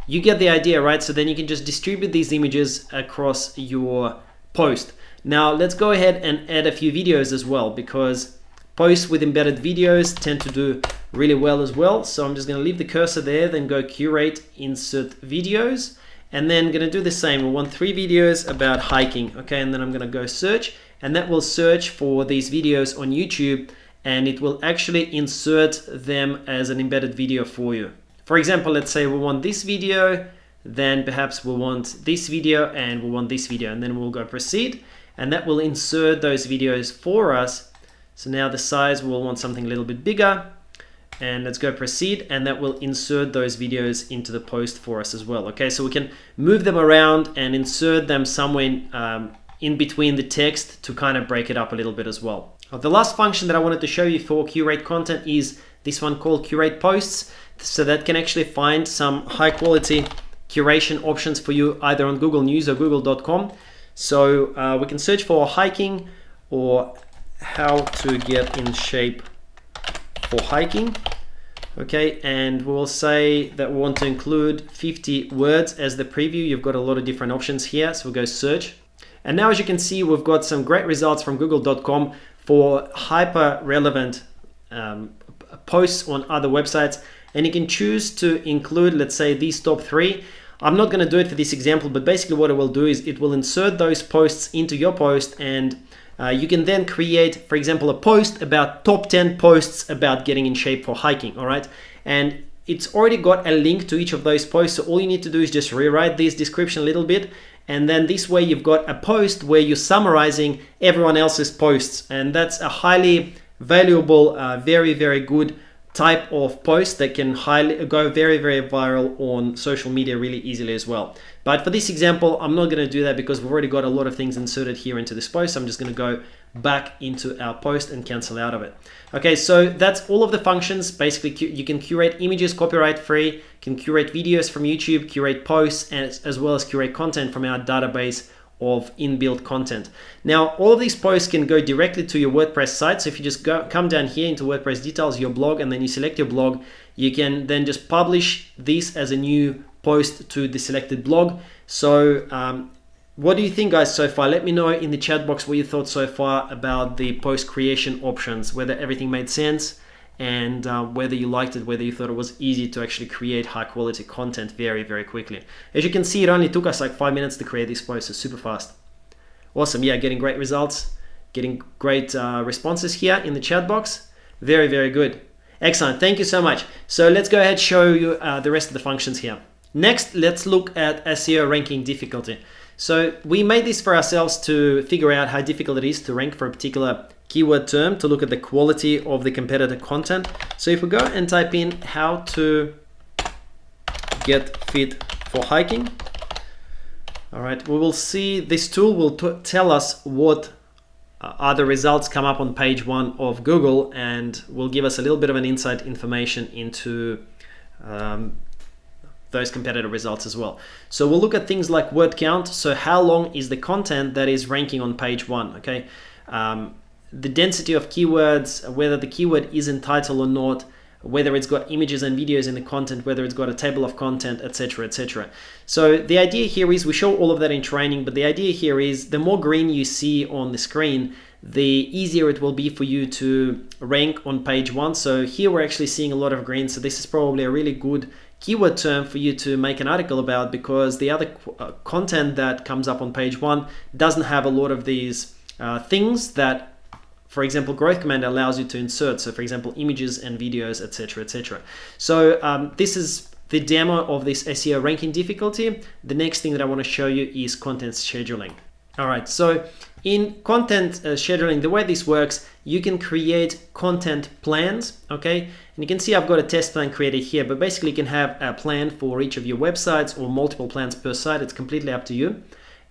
You get the idea, right? So then you can just distribute these images across your post. Now let's go ahead and add a few videos as well, because posts with embedded videos tend to do really well as well. So I'm just going to leave the cursor there, then go curate, insert videos, and then going to do the same. We want 3 videos about hiking, okay? And then I'm going to go search, and that will search for these videos on YouTube, and it will actually insert them as an embedded video for you. For example, let's say we want this video, then perhaps we want this video, and we want this video, and then we'll go proceed, and that will insert those videos for us. So now the size, we'll want something a little bit bigger, and let's go proceed, and that will insert those videos into the post for us as well. Okay, so we can move them around and insert them somewhere in between the text to kind of break it up a little bit as well. The last function that I wanted to show you for curate content is this one called curate posts. So that can actually find some high quality curation options for you either on Google News or google.com. So we can search for hiking or how to get in shape for hiking. Okay, and we'll say that we want to include 50 words as the preview. You've got a lot of different options here, so we'll go search. And now as you can see, we've got some great results from google.com for hyper relevant posts on other websites. And you can choose to include, let's say, these top 3. I'm not going to do it for this example, but basically what it will do is it will insert those posts into your post, and you can then create, for example, a post about top 10 posts about getting in shape for hiking, all right? And it's already got a link to each of those posts, so all you need to do is just rewrite this description a little bit, and then this way you've got a post where you're summarizing everyone else's posts, and that's a highly valuable, very, very good type of post that can go very, very viral on social media really easily as well. But for this example, I'm not going to do that because we've already got a lot of things inserted here into this post. I'm just going to go back into our post and cancel out of it. Okay, so that's all of the functions. Basically, you can curate images copyright free, can curate videos from YouTube, curate posts, as well as curate content from our database of inbuilt content. Now, all of these posts can go directly to your WordPress site. So if you just come down here into WordPress details, your blog, and then you select your blog, you can then just publish this as a new post to the selected blog. So what do you think, guys, so far? Let me know in the chat box what you thought so far about the post creation options, whether everything made sense, and whether you liked it, whether you thought it was easy to actually create high quality content very, very quickly. As you can see, it only took us like 5 minutes to create this post, so super fast. Awesome, yeah, getting great results, getting great responses here in the chat box. Very, very good. Excellent, thank you so much. So let's go ahead and show you the rest of the functions here. Next, let's look at SEO ranking difficulty. So we made this for ourselves to figure out how difficult it is to rank for a particular keyword term, to look at the quality of the competitor content. So if we go and type in how to get fit for hiking, all right, we will see this tool will tell us what are the results come up on page 1 of Google, and will give us a little bit of an insight information into those competitor results as well. So we'll look at things like word count. So how long is the content that is ranking on page 1, okay? The density of keywords, whether the keyword is in title or not, whether it's got images and videos in the content, whether it's got a table of content, etc., etc. So the idea here is, we show all of that in training, but the idea here is the more green you see on the screen, the easier it will be for you to rank on page 1. So here we're actually seeing a lot of green, so this is probably a really good keyword term for you to make an article about, because the other content that comes up on page 1 doesn't have a lot of these things that, for example, Growth Commander allows you to insert. So for example, images and videos, etc., etc. So this is the demo of this SEO ranking difficulty. The next thing that I want to show you is content scheduling. All right, so in content scheduling, the way this works, you can create content plans, okay? And you can see I've got a test plan created here, but basically you can have a plan for each of your websites or multiple plans per site. It's completely up to you.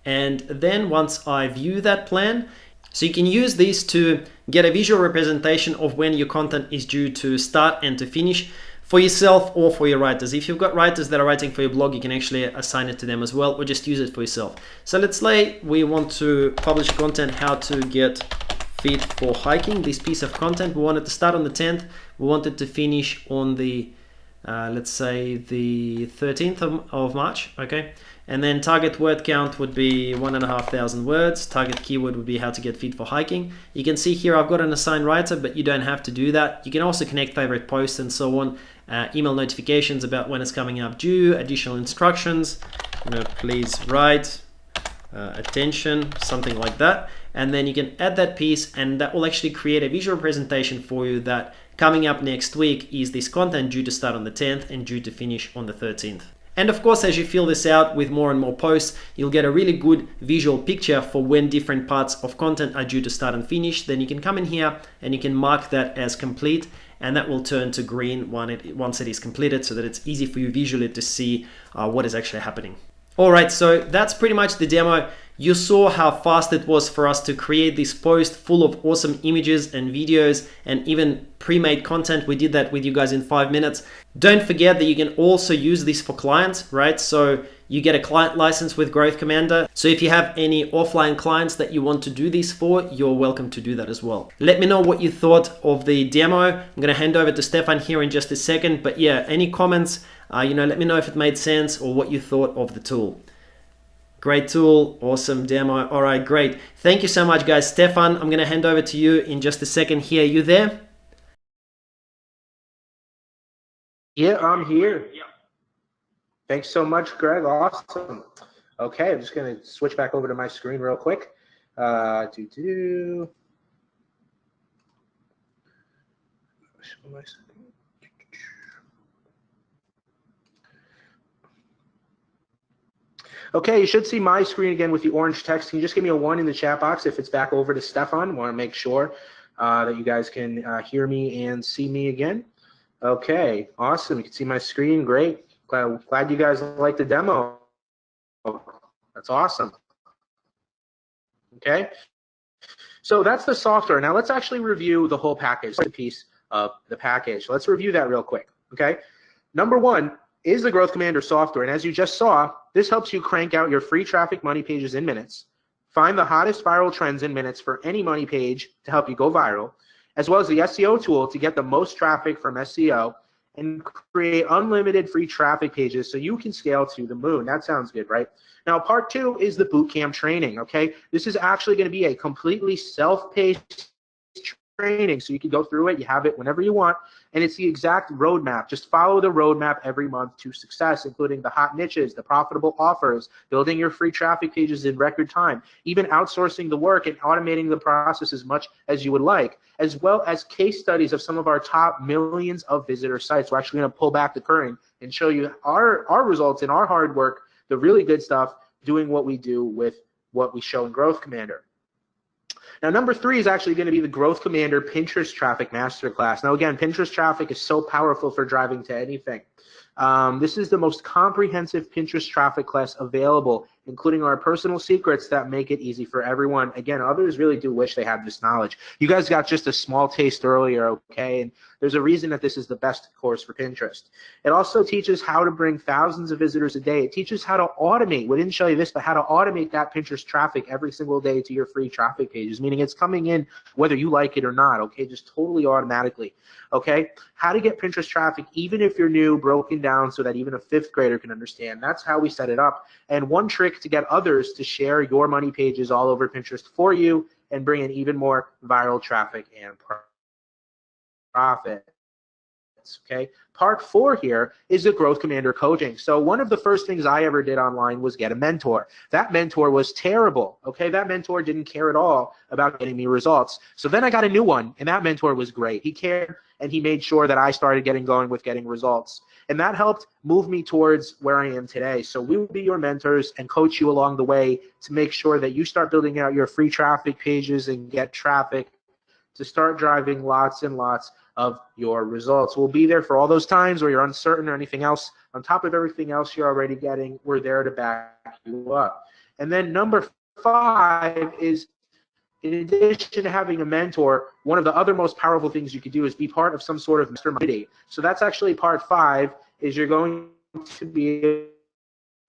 And then once I view that plan, so you can use these to get a visual representation of when your content is due to start and to finish for yourself or for your writers. If you've got writers that are writing for your blog, you can actually assign it to them as well, or just use it for yourself. So let's say we want to publish content, how to get fit for hiking, this piece of content. We want it to start on the 10th. We want it to finish on the, let's say the 13th of March, okay? And then target word count would be 1,500 words. Target keyword would be how to get fit for hiking. You can see here I've got an assigned writer, but you don't have to do that. You can also connect favorite posts and so on. Email notifications about when it's coming up due, additional instructions, please write, attention, something like that. And then you can add that piece, and that will actually create a visual presentation for you that coming up next week is this content due to start on the 10th and due to finish on the 13th. And of course, as you fill this out with more and more posts, you'll get a really good visual picture for when different parts of content are due to start and finish. Then you can come in here and you can mark that as complete, and that will turn to green once it is completed, so that it's easy for you visually to see what is actually happening. All right, so that's pretty much the demo. You saw how fast it was for us to create this post full of awesome images and videos and even pre-made content. We did that with you guys in 5 minutes. Don't forget that you can also use this for clients, right? So you get a client license with Growth Commander. So if you have any offline clients that you want to do this for, you're welcome to do that as well. Let me know what you thought of the demo. I'm going to hand over to Stefan here in just a second. But yeah, any comments, let me know if it made sense or what you thought of the tool. Great tool, awesome demo. All right, great. Thank you so much, guys. Stefan, I'm going to hand over to you in just a second here. You there? Yeah, I'm here. Yeah. Thanks so much, Greg. Awesome. Okay, I'm just going to switch back over to my screen real quick. Okay, you should see my screen again with the orange text. Can you just give me a 1 in the chat box if it's back over to Stefan? Want to make sure that you guys can hear me and see me again. Okay, awesome. You can see my screen. Great. Glad you guys like the demo. That's awesome. Okay, so that's the software. Now let's actually review the whole package, the piece of the package. Let's review that real quick. Okay, number 1 is the Growth Commander software, and as you just saw, this helps you crank out your free traffic money pages in minutes, find the hottest viral trends in minutes for any money page to help you go viral, as well as the SEO tool to get the most traffic from SEO and create unlimited free traffic pages so you can scale to the moon. That sounds good, right? Now, part 2 is the bootcamp training, okay? This is actually going to be a completely self-paced training, so you can go through it. You have it whenever you want, and it's the exact roadmap. Just follow the roadmap every month to success, including the hot niches, the profitable offers, building your free traffic pages in record time, even outsourcing the work and automating the process as much as you would like, as well as case studies of some of our top millions of visitor sites. We're actually going to pull back the curtain and show you our results and our hard work, the really good stuff doing what we do with what we show in Growth Commander. Now, number 3 is actually going to be the Growth Commander Pinterest Traffic Masterclass. Now, again, Pinterest traffic is so powerful for driving to anything. This is the most comprehensive Pinterest traffic class available, including our personal secrets that make it easy for everyone. Again, others really do wish they had this knowledge. You guys got just a small taste earlier, okay? And there's a reason that this is the best course for Pinterest. It also teaches how to bring thousands of visitors a day. It teaches how to automate. We didn't show you this, but how to automate that Pinterest traffic every single day to your free traffic pages, meaning it's coming in whether you like it or not, okay? Just totally automatically, okay? How to get Pinterest traffic, even if you're new, broken down so that even a 5th grader can understand. That's how we set it up. And one trick to get others to share your money pages all over Pinterest for you and bring in even more viral traffic and profit. Okay. Part 4 here is the Growth Commander coaching. So one of the first things I ever did online was get a mentor. That mentor was terrible. Okay. That mentor didn't care at all about getting me results. So then I got a new one, and that mentor was great. He cared, and he made sure that I started getting going with getting results. And that helped move me towards where I am today. So we will be your mentors and coach you along the way to make sure that you start building out your free traffic pages and get traffic to start driving lots and lots of your results. We'll be there for all those times where you're uncertain or anything else. On top of everything else you're already getting, we're there to back you up. And then number 5 is, in addition to having a mentor, one of the other most powerful things you could do is be part of some sort of mastermind. So that's actually part 5, is you're going to be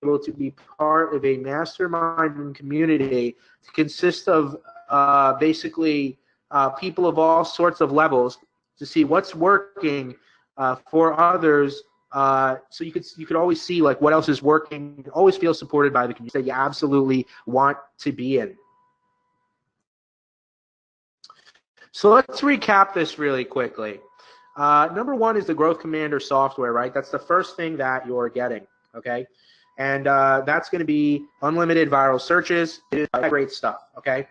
able to be part of a mastermind community to consist of basically people of all sorts of levels to see what's working for others. So you could always see like what else is working. You always feel supported by the community that you absolutely want to be in. So let's recap this really quickly. Number 1 is the Growth Commander software, right? That's the first thing that you're getting, okay? And that's going to be unlimited viral searches. It is great stuff, okay?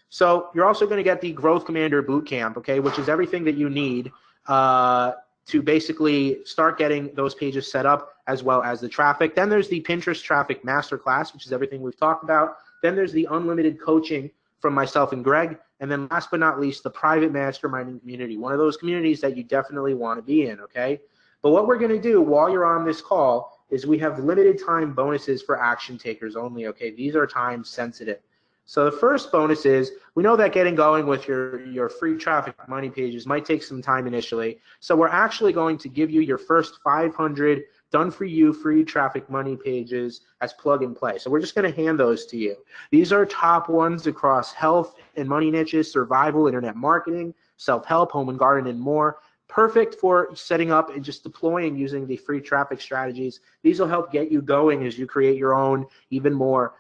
So you're also going to get the Growth Commander Bootcamp, okay, which is everything that you need to basically start getting those pages set up, as well as the traffic. Then there's the Pinterest Traffic Masterclass, which is everything we've talked about. Then there's the unlimited coaching from myself and Greg. And then last but not least, the private masterminding community, one of those communities that you definitely want to be in, okay? But what we're going to do while you're on this call is we have limited time bonuses for action takers only, okay? These are time sensitive. So the first bonus is, we know that getting going with your free traffic money pages might take some time initially. So we're actually going to give you your first 500 done for you free traffic money pages as plug and play. So we're just going to hand those to you. These are top ones across health and money niches, survival, internet marketing, self-help, home and garden, and more. Perfect for setting up and just deploying using the free traffic strategies. These will help get you going as you create your own even more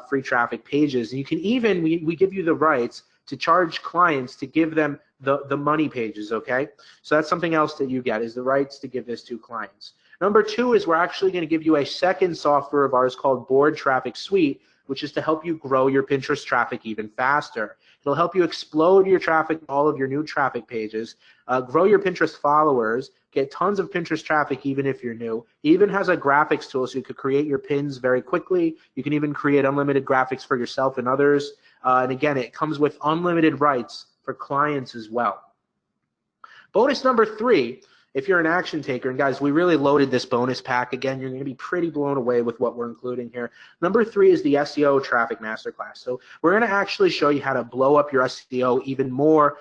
free traffic pages. And you can even, we give you the rights to charge clients to give them the money pages, okay? So that's something else that you get, is the rights to give this to clients. Number 2 is we're actually going to give you a second software of ours called Board Traffic Suite, which is to help you grow your Pinterest traffic even faster. It'll help you explode your traffic, all of your new traffic pages, grow your Pinterest followers, get tons of Pinterest traffic even if you're new. It even has a graphics tool so you could create your pins very quickly. You can even create unlimited graphics for yourself and others. And again, it comes with unlimited rights for clients as well. Bonus number 3, if you're an action taker, and guys, we really loaded this bonus pack. Again, you're going to be pretty blown away with what we're including here. Number 3 is the SEO Traffic Masterclass. So we're going to actually show you how to blow up your SEO even more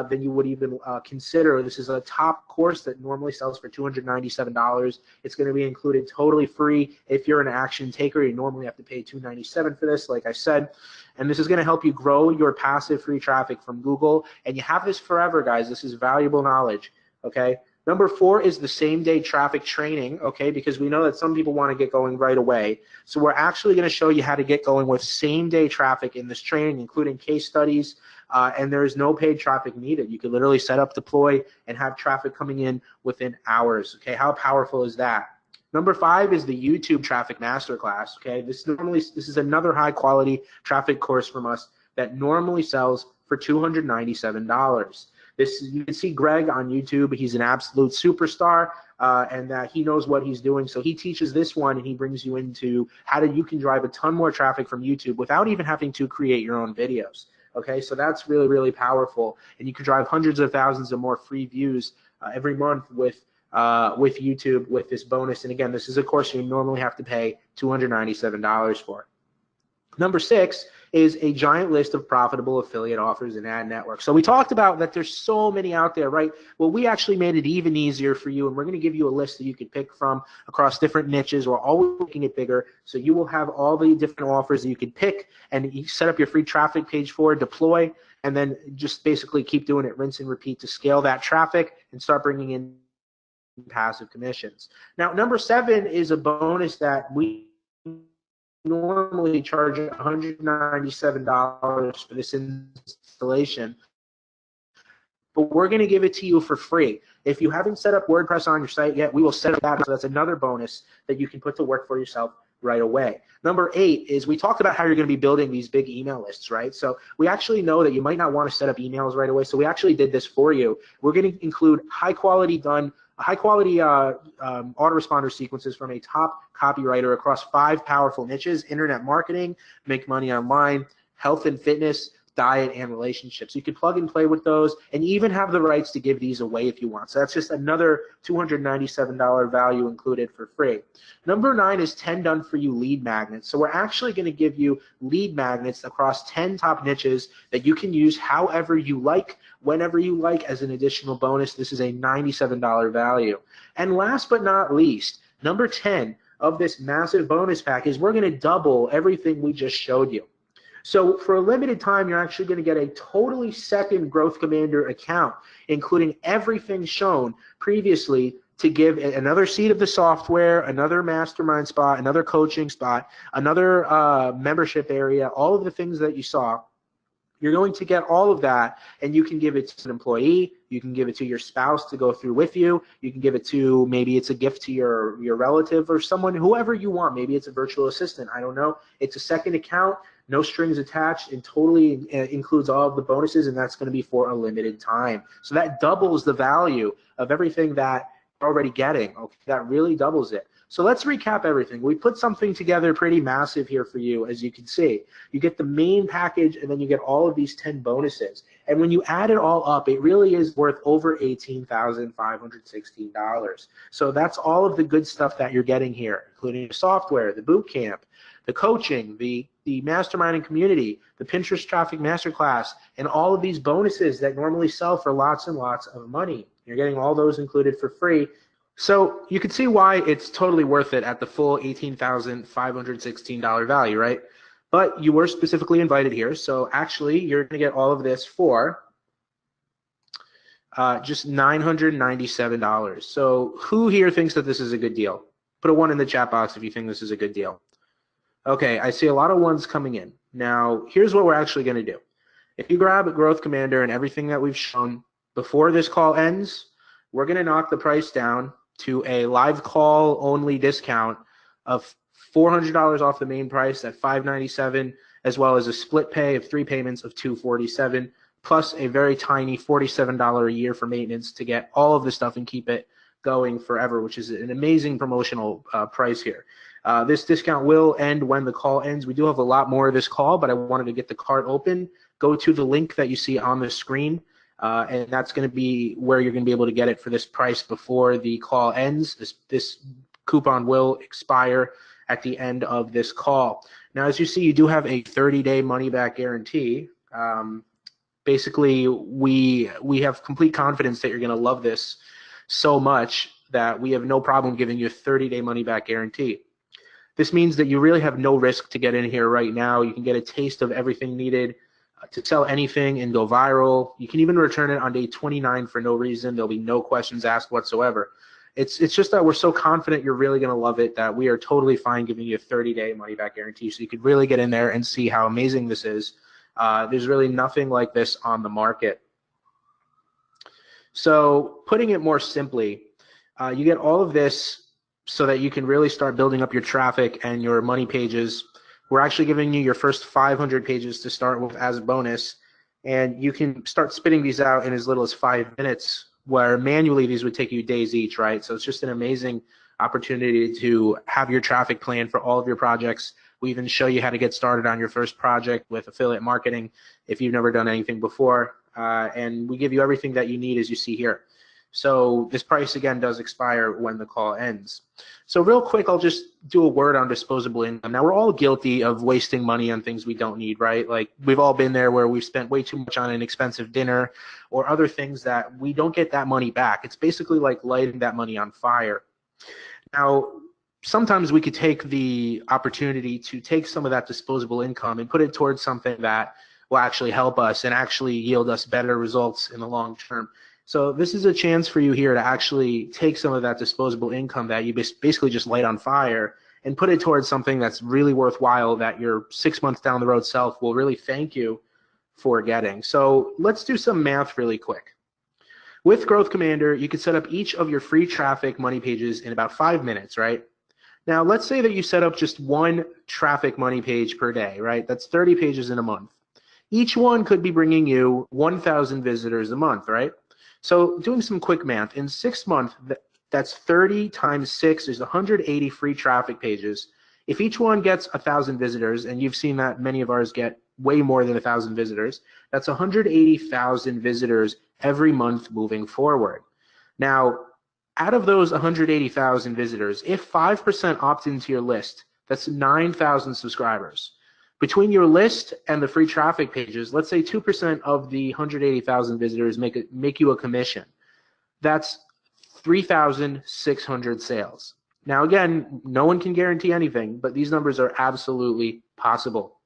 than you would even consider. This is a top course that normally sells for $297. It's going to be included totally free. If you're an action taker, you normally have to pay $297 for this, like I said. And this is going to help you grow your passive free traffic from Google. And you have this forever, guys. This is valuable knowledge, okay? Number 4 is the same-day traffic training, okay, because we know that some people want to get going right away. So we're actually going to show you how to get going with same-day traffic in this training, including case studies, and there is no paid traffic needed. You can literally set up, deploy, and have traffic coming in within hours, okay? How powerful is that? Number 5 is the YouTube Traffic Masterclass, okay? This is another high-quality traffic course from us that normally sells for $297. You can see Greg on YouTube. He's an absolute superstar, and that he knows what he's doing. So he teaches this one, and he brings you into how you can drive a ton more traffic from YouTube without even having to create your own videos. Okay, so that's really, really powerful, and you can drive hundreds of thousands of more free views every month with YouTube with this bonus. And again, this is a course you normally have to pay $297 for. Number 6 is a giant list of profitable affiliate offers and ad networks. So we talked about that there's so many out there, right? Well, we actually made it even easier for you, and we're going to give you a list that you can pick from across different niches. We're always making it bigger, so you will have all the different offers that you can pick, and you set up your free traffic page for, deploy, and then just basically keep doing it, rinse and repeat to scale that traffic and start bringing in passive commissions. Now, number 7 is a bonus that we normally charge $197 for this installation, but we're going to give it to you for free. If you haven't set up WordPress on your site yet, we will set up that. So that's another bonus that you can put to work for yourself right away. Number 8 is we talked about how you're going to be building these big email lists, right? So we actually know that you might not want to set up emails right away. So we actually did this for you. We're going to include high quality autoresponder sequences from a top copywriter across 5 powerful niches: internet marketing, make money online, health and fitness, diet, and relationships. You can plug and play with those and even have the rights to give these away if you want. So that's just another $297 value included for free. Number 9 is 10 done for you lead magnets. So we're actually going to give you lead magnets across 10 top niches that you can use however you like, whenever you like, as an additional bonus. This is a $97 value. And last but not least, number 10 of this massive bonus pack is we're going to double everything we just showed you. So for a limited time, you're actually going to get a totally second Growth Commander account, including everything shown previously, to give another seat of the software, another mastermind spot, another coaching spot, another membership area, all of the things that you saw. You're going to get all of that, and you can give it to an employee. You can give it to your spouse to go through with you. You can give it to, maybe it's a gift to your relative or someone, whoever you want. Maybe it's a virtual assistant. I don't know. It's a second account, no strings attached, and totally includes all of the bonuses, and that's going to be for a limited time. So that doubles the value of everything that you're already getting. Okay, that really doubles it. So let's recap everything. We put something together pretty massive here for you, as you can see. You get the main package, and then you get all of these 10 bonuses. And when you add it all up, it really is worth over $18,516. So that's all of the good stuff that you're getting here, including the software, the boot camp, the coaching, the masterminding community, the Pinterest Traffic Masterclass, and all of these bonuses that normally sell for lots and lots of money. You're getting all those included for free. So you can see why it's totally worth it at the full $18,516 value, right? But you were specifically invited here, so actually you're going to get all of this for just $997. So who here thinks that this is a good deal? Put a 1 in the chat box if you think this is a good deal. Okay, I see a lot of 1s coming in. Now, here's what we're actually going to do. If you grab a Growth Commander and everything that we've shown before this call ends, we're going to knock the price down to a live call only discount of $400 off the main price at $597, as well as a split pay of 3 payments of $247, plus a very tiny $47 a year for maintenance to get all of the stuff and keep it going forever, which is an amazing promotional price here. This discount will end when the call ends. We do have a lot more of this call, but I wanted to get the cart open. Go to the link that you see on the screen. And that's going to be where you're going to be able to get it for this price before the call ends. This coupon will expire at the end of this call. Now, as you see, you do have a 30-day money-back guarantee. Basically, we have complete confidence that you're going to love this so much that we have no problem giving you a 30-day money-back guarantee. This means that you really have no risk to get in here right now. You can get a taste of everything needed to sell anything and go viral. You can even return it on day 29 for no reason. There'll be no questions asked whatsoever. It's just that we're so confident you're really going to love it that we are totally fine giving you a 30-day money-back guarantee, so you could really get in there and see how amazing this is. There's really nothing like this on the market. So putting it more simply, you get all of this so that you can really start building up your traffic and your money pages. We're actually giving you your first 500 pages to start with as a bonus, and you can start spitting these out in as little as 5 minutes, where manually these would take you days each, right? So it's just an amazing opportunity to have your traffic plan for all of your projects. We even show you how to get started on your first project with affiliate marketing if you've never done anything before. And we give you everything that you need, as you see here. So this price, again, does expire when the call ends. So real quick, I'll just do a word on disposable income. Now, we're all guilty of wasting money on things we don't need, right? Like, we've all been there where we've spent way too much on an expensive dinner or other things that we don't get that money back. It's basically like lighting that money on fire. Now, sometimes we could take the opportunity to take some of that disposable income and put it towards something that will actually help us and actually yield us better results in the long term. So this is a chance for you here to actually take some of that disposable income that you basically just light on fire and put it towards something that's really worthwhile that your 6 months down the road self will really thank you for getting. So let's do some math really quick. With Growth Commander, you can set up each of your free traffic money pages in about 5 minutes, right? Now, let's say that you set up just one traffic money page per day, right? That's 30 pages in a month. Each one could be bringing you 1,000 visitors a month, right? So doing some quick math, in 6 months, that's 30 times 6 is 180 free traffic pages. If each one gets 1,000 visitors, and you've seen that many of ours get way more than 1,000 visitors, that's 180,000 visitors every month moving forward. Now, out of those 180,000 visitors, if 5% opt into your list, that's 9,000 subscribers. Between your list and the free traffic pages, let's say 2% of the 180,000 visitors make you a commission. That's 3,600 sales. Now, again, no one can guarantee anything, but these numbers are absolutely possible.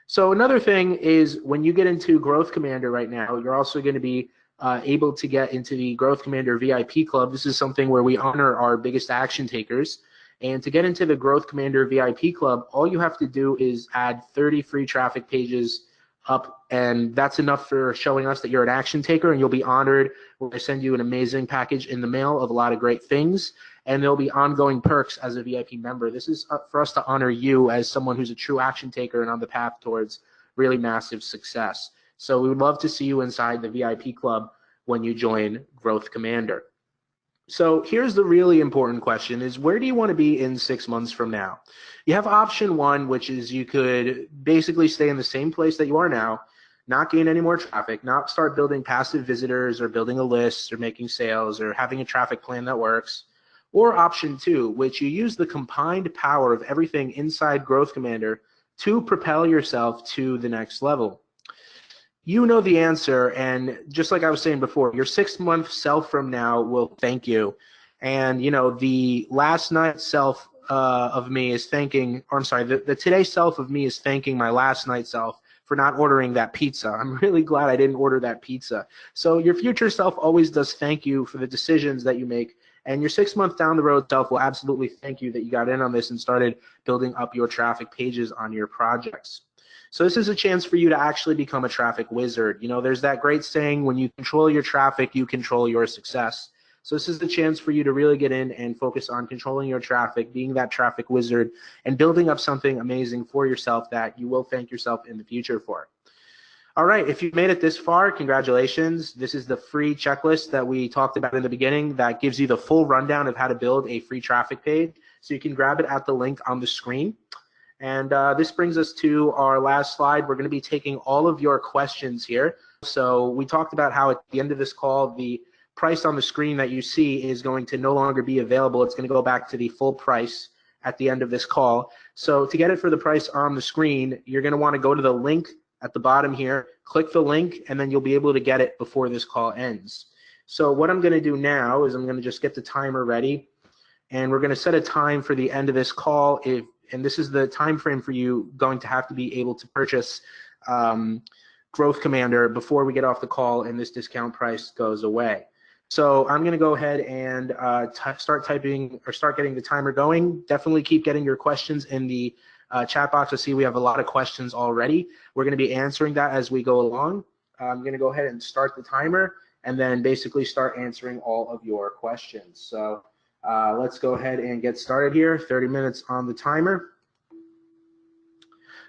So another thing is when you get into Growth Commander right now, you're also going to be able to get into the Growth Commander VIP Club. This is something where we honor our biggest action takers. And to get into the Growth Commander VIP Club, all you have to do is add 30 free traffic pages up, and that's enough for showing us that you're an action taker, and you'll be honored when I send you an amazing package in the mail of a lot of great things, and there'll be ongoing perks as a VIP member. This is for us to honor you as someone who's a true action taker and on the path towards really massive success. So we would love to see you inside the VIP Club when you join Growth Commander. So here's the really important question is, where do you want to be in 6 months from now? You have option one, which is you could basically stay in the same place that you are now, not gain any more traffic, not start building passive visitors or building a list or making sales or having a traffic plan that works. Or option two, which you use the combined power of everything inside Growth Commander to propel yourself to the next level. You know the answer, and just like I was saying before, your 6 month self from now will thank you. And you know, the last night self of me is thanking, or I'm sorry, the today self of me is thanking my last night self for not ordering that pizza. I'm really glad I didn't order that pizza. So your future self always does thank you for the decisions that you make, and your 6 month down the road self will absolutely thank you that you got in on this and started building up your traffic pages on your projects. So this is a chance for you to actually become a traffic wizard. You know, there's that great saying, when you control your traffic, you control your success. So this is the chance for you to really get in and focus on controlling your traffic, being that traffic wizard, and building up something amazing for yourself that you will thank yourself in the future for. All right, if you've made it this far, congratulations. This is the free checklist that we talked about in the beginning that gives you the full rundown of how to build a free traffic page. So you can grab it at the link on the screen. And this brings us to our last slide. We're going to be taking all of your questions here. So we talked about how at the end of this call, the price on the screen that you see is going to no longer be available. It's going to go back to the full price at the end of this call. So to get it for the price on the screen, you're going to want to go to the link at the bottom here, click the link, and then you'll be able to get it before this call ends. So what I'm going to do now is I'm going to just get the timer ready, and we're going to set a time for the end of this call. And this is the time frame for you going to have to be able to purchase Growth Commander before we get off the call and this discount price goes away. So I'm going to go ahead and start typing or start getting the timer going. Definitely keep getting your questions in the chat box. I see we have a lot of questions already. We're going to be answering that as we go along. I'm going to go ahead and start the timer and then basically start answering all of your questions. So let's go ahead and get started here. 30 minutes on the timer.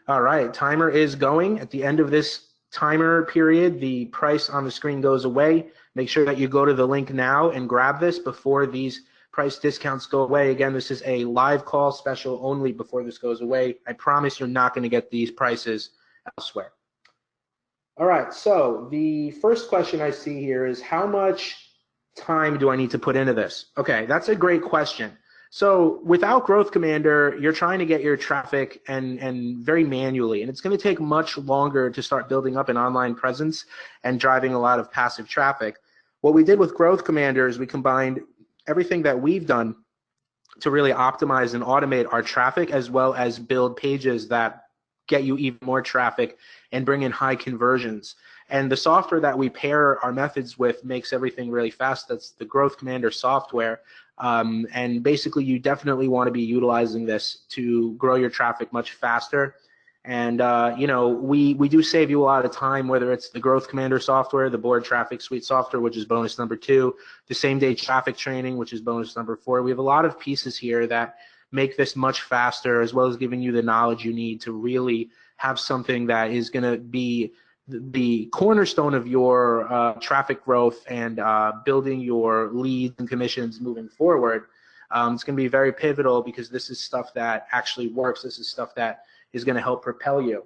All right, timer is going. At the end of this timer period, the price on the screen goes away. Make sure that you go to the link now and grab this before these price discounts go away. Again, this is a live call special only before this goes away. I promise you're not going to get these prices elsewhere. All right, so the first question I see here is, how much time do I need to put into this? Okay, that's a great question. So without Growth Commander, you're trying to get your traffic and very manually, and it's going to take much longer to start building up an online presence and driving a lot of passive traffic. What we did with Growth Commander is we combined everything that we've done to really optimize and automate our traffic, as well as build pages that get you even more traffic and bring in high conversions. And the software that we pair our methods with makes everything really fast. That's the Growth Commander software. And basically, you definitely want to be utilizing this to grow your traffic much faster. And you know, we do save you a lot of time, whether it's the Growth Commander software, the Board Traffic Suite software, which is bonus number 2, the same-day traffic training, which is bonus number 4. We have a lot of pieces here that make this much faster, as well as giving you the knowledge you need to really have something that is going to be the cornerstone of your traffic growth and building your leads and commissions moving forward. It's going to be very pivotal, because this is stuff that actually works. This is stuff that is going to help propel you.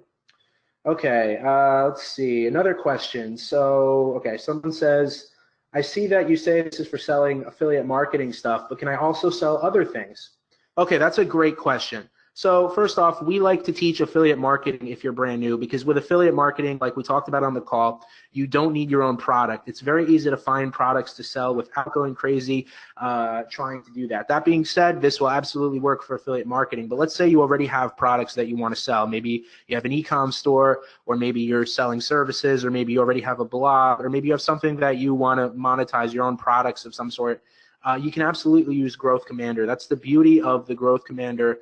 Okay, let's see. Another question. So, okay, someone says, I see that you say this is for selling affiliate marketing stuff, but can I also sell other things? Okay, that's a great question. So first off, we like to teach affiliate marketing if you're brand new, because with affiliate marketing, like we talked about on the call, you don't need your own product. It's very easy to find products to sell without going crazy trying to do that. That being said, this will absolutely work for affiliate marketing. But let's say you already have products that you want to sell. Maybe you have an e-com store, or maybe you're selling services, or maybe you already have a blog, or maybe you have something that you want to monetize, your own products of some sort. You can absolutely use Growth Commander. That's the beauty of the Growth Commander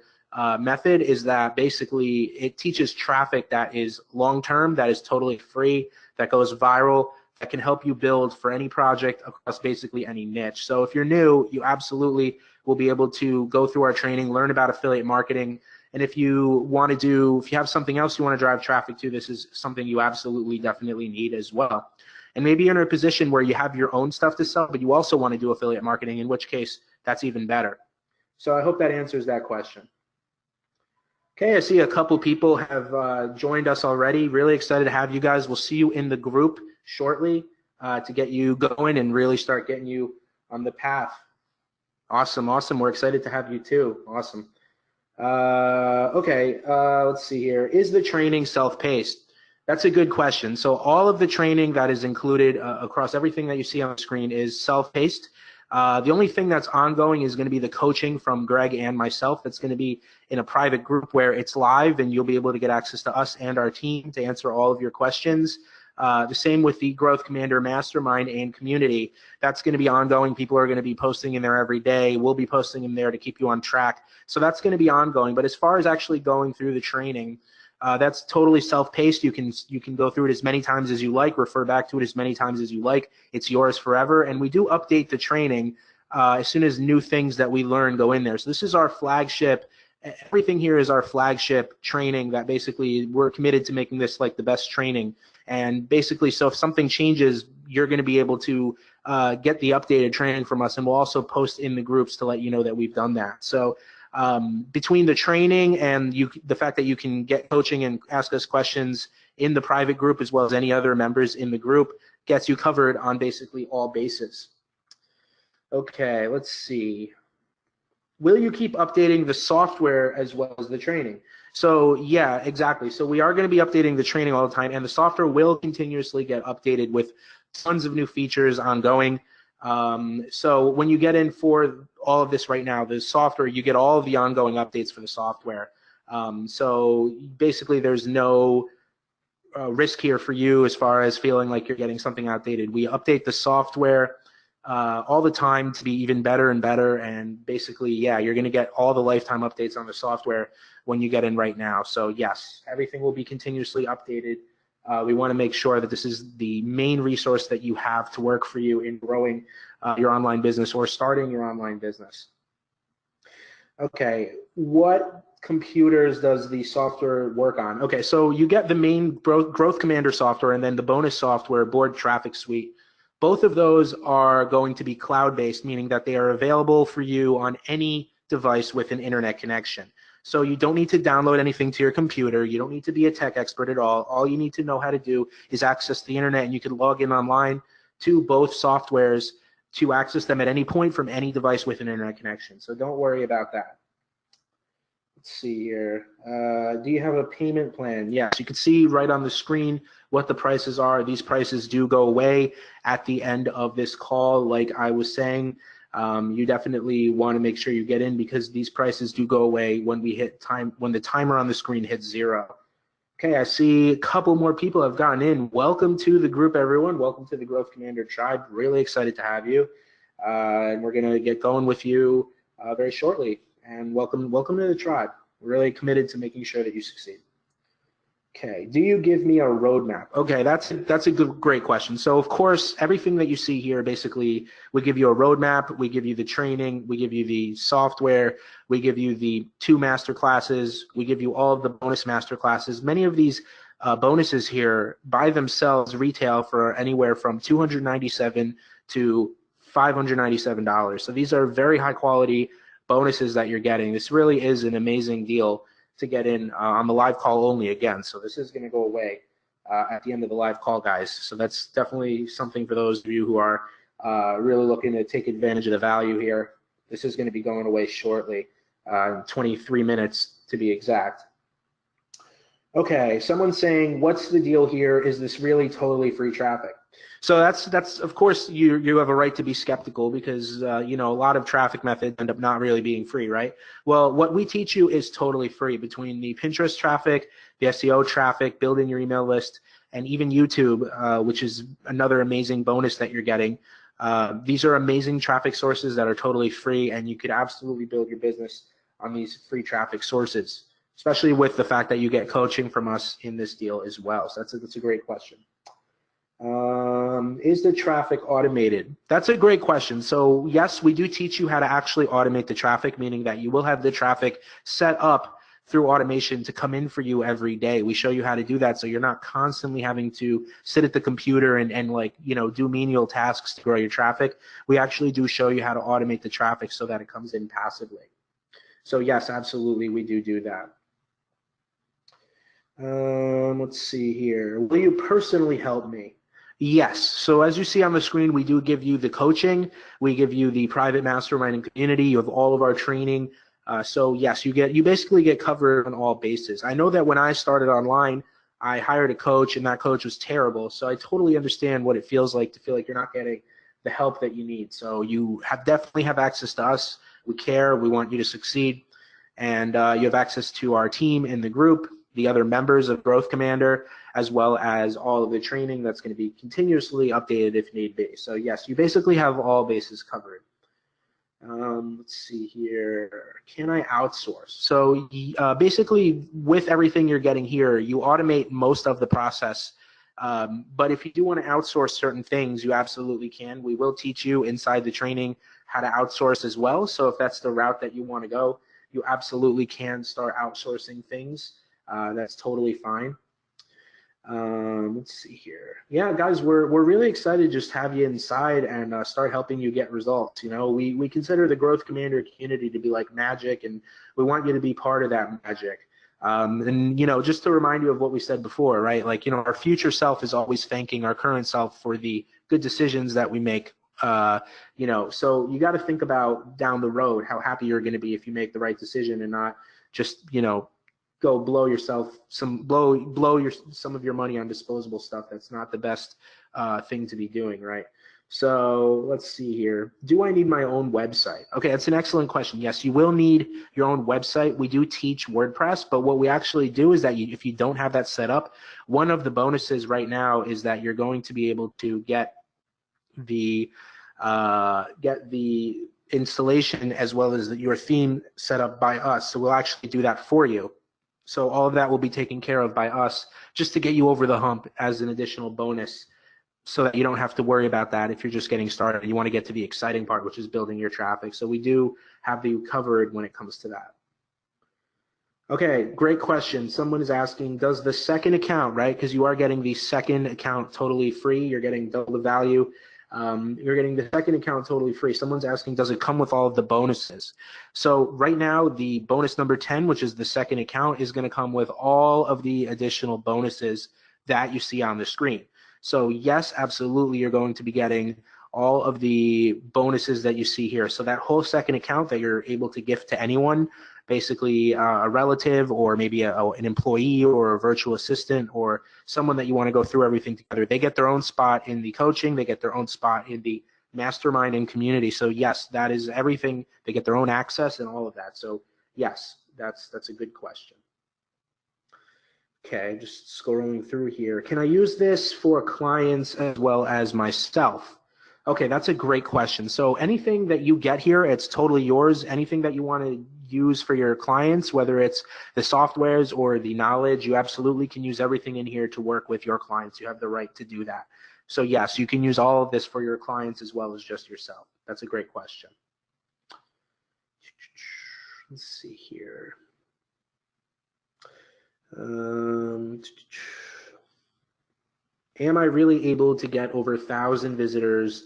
method, is that basically it teaches traffic that is long-term, that is totally free, that goes viral, that can help you build for any project across basically any niche. So if you're new, you absolutely will be able to go through our training, learn about affiliate marketing, and if you have something else you want to drive traffic to, this is something you absolutely definitely need as well. And maybe you're in a position where you have your own stuff to sell, but you also want to do affiliate marketing, in which case that's even better. So I hope that answers that question. Okay, I see a couple people have joined us already. Really excited to have you guys. We'll see you in the group shortly to get you going and really start getting you on the path. Awesome, awesome. We're excited to have you too. Awesome. Okay, let's see here. Is the training self-paced? That's a good question. So all of the training that is included across everything that you see on the screen is self-paced. The only thing that's ongoing is going to be the coaching from Greg and myself. That's going to be in a private group where it's live, and you'll be able to get access to us and our team to answer all of your questions. The same with the Growth Commander Mastermind and community. That's going to be ongoing. People are going to be posting in there every day. We'll be posting in there to keep you on track. So that's going to be ongoing. But as far as actually going through the training, that's totally self-paced. You can go through it as many times as you like, refer back to it as many times as you like. It's yours forever. And we do update the training as soon as new things that we learn go in there. So this is our flagship. Everything here is our flagship training that basically we're committed to making this like the best training. And basically, so if something changes, you're going to be able to get the updated training from us, and we'll also post in the groups to let you know that we've done that. So between the training and the fact that you can get coaching and ask us questions in the private group, as well as any other members in the group, gets you covered on basically all bases. Okay, let's see. Will you keep updating the software as well as the training? So yeah, exactly. So we are going to be updating the training all the time, and the software will continuously get updated with tons of new features ongoing. So when you get in for all of this right now, the software, you get all of the ongoing updates for the software. So basically there's no risk here for you as far as feeling like you're getting something outdated. We update the software all the time to be even better and better, and basically, yeah, you're going to get all the lifetime updates on the software when you get in right now. So yes, everything will be continuously updated. We want to make sure that this is the main resource that you have to work for you in growing your online business or starting your online business. Okay, what computers does the software work on? Okay, so you get the main Growth Commander software and then the bonus software, Board Traffic Suite. Both of those are going to be cloud-based, meaning that they are available for you on any device with an internet connection. So you don't need to download anything to your computer. You don't need to be a tech expert at all. All you need to know how to do is access the internet, and you can log in online to both softwares to access them at any point from any device with an internet connection. So don't worry about that. Let's see here. Do you have a payment plan? Yes, you can see right on the screen what the prices are. These prices do go away at the end of this call, like I was saying. You definitely want to make sure you get in because these prices do go away when we hit time, when the timer on the screen hits 0. Okay, I see a couple more people have gotten in. Welcome to the group, everyone. Welcome to the Growth Commander tribe. Really excited to have you. And we're going to get going with you very shortly. And welcome to the tribe. We're really committed to making sure that you succeed. Okay, do you give me a roadmap? Okay, that's a great question. So of course, everything that you see here, basically, we give you a roadmap, we give you the training, we give you the software, we give you the 2 master classes, we give you all of the bonus master classes. Many of these bonuses here by themselves retail for anywhere from $297 to $597. So these are very high quality bonuses that you're getting. This really is an amazing deal to get in on the live call only again. So this is going to go away at the end of the live call, guys. So that's definitely something for those of you who are really looking to take advantage of the value here. This is going to be going away shortly, 23 minutes to be exact. Okay, someone's saying, what's the deal here? Is this really totally free traffic? So that's of course you have a right to be skeptical because you know, a lot of traffic methods end up not really being free, right? Well, what we teach you is totally free between the Pinterest traffic, the SEO traffic, building your email list, and even YouTube, which is another amazing bonus that you're getting. These are amazing traffic sources that are totally free, and you could absolutely build your business on these free traffic sources, especially with the fact that you get coaching from us in this deal as well. So that's a great question. Is the traffic automated? That's a great question. So yes, we do teach you how to actually automate the traffic, meaning that you will have the traffic set up through automation to come in for you every day. We show you how to do that so you're not constantly having to sit at the computer and like, you know, do menial tasks to grow your traffic. We actually do show you how to automate the traffic so that it comes in passively. So yes, absolutely, we do that. Let's see here. Will you personally help me? Yes. So as you see on the screen, we do give you the coaching. We give you the private mastermind community. You have all of our training. So yes, you basically get covered on all bases. I know that when I started online, I hired a coach and that coach was terrible. So I totally understand what it feels like to feel like you're not getting the help that you need. So you definitely have access to us. We care. We want you to succeed. And you have access to our team in the group, the other members of Growth Commander, as well as all of the training that's going to be continuously updated if need be. So yes, you basically have all bases covered. Let's see here. Can I outsource? So basically, with everything you're getting here, you automate most of the process. But if you do want to outsource certain things, you absolutely can. We will teach you inside the training how to outsource as well. So if that's the route that you want to go, you absolutely can start outsourcing things. That's totally fine. Let's see here. Yeah, guys, we're really excited to just have you inside and start helping you get results. You know, we consider the Growth Commander community to be like magic, and we want you to be part of that magic. And you know, just to remind you of what we said before, right? Like, you know, our future self is always thanking our current self for the good decisions that we make. You know, so you got to think about down the road how happy you're going to be if you make the right decision and not just, you know, go blow yourself some of your money on disposable stuff. That's not the best thing to be doing, right? So let's see here. Do I need my own website? Okay, that's an excellent question. Yes, you will need your own website. We do teach WordPress, but what we actually do is that if you don't have that set up, one of the bonuses right now is that you're going to be able to get the installation as well as your theme set up by us. So we'll actually do that for you. So all of that will be taken care of by us just to get you over the hump as an additional bonus so that you don't have to worry about that if you're just getting started and you want to get to the exciting part, which is building your traffic. So we do have you covered when it comes to that. Okay, great question. Someone is asking, does the second account, right? Because you are getting the second account totally free. You're getting double the value. You're getting the second account totally free. Someone's asking, does it come with all of the bonuses? So right now, the bonus number 10, which is the second account, is going to come with all of the additional bonuses that you see on the screen. So yes, absolutely, you're going to be getting all of the bonuses that you see here. So that whole second account that you're able to gift to anyone, basically a relative or maybe an employee or a virtual assistant or someone that you want to go through everything together. They get their own spot in the coaching. They get their own spot in the mastermind and community. So yes, that is everything. They get their own access and all of that. So yes, that's a good question. Okay, just scrolling through here. Can I use this for clients as well as myself? Okay, that's a great question. So anything that you get here, it's totally yours. Anything that you want to use for your clients, whether it's the softwares or the knowledge, you absolutely can use everything in here to work with your clients. You have the right to do that. So yes, you can use all of this for your clients as well as just yourself. That's a great question. Let's see here. Am I really able to get over 1,000 visitors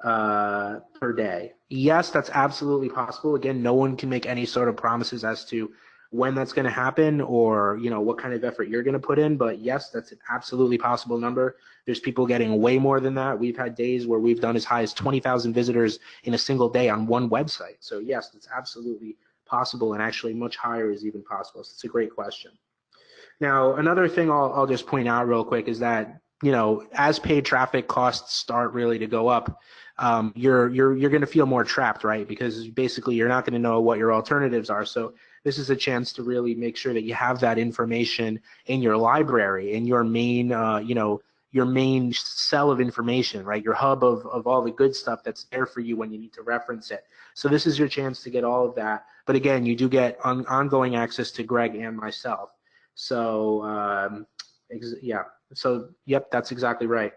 per day? Yes, that's absolutely possible. Again, no one can make any sort of promises as to when that's going to happen or what kind of effort you're going to put in. But yes, that's an absolutely possible number. There's people getting way more than that. We've had days where we've done as high as 20,000 visitors in a single day on one website. So yes, that's absolutely possible, and actually much higher is even possible. So it's a great question. Now, another thing I'll just point out real quick is that as paid traffic costs start really to go up, you're going to feel more trapped, right? Because basically you're not going to know what your alternatives are. So this is a chance to really make sure that you have that information in your library, in your main, your main cell of information, right? Your hub of all the good stuff that's there for you when you need to reference it. So this is your chance to get all of that. But again, you do get ongoing access to Greg and myself. So yeah, so yep, that's exactly right.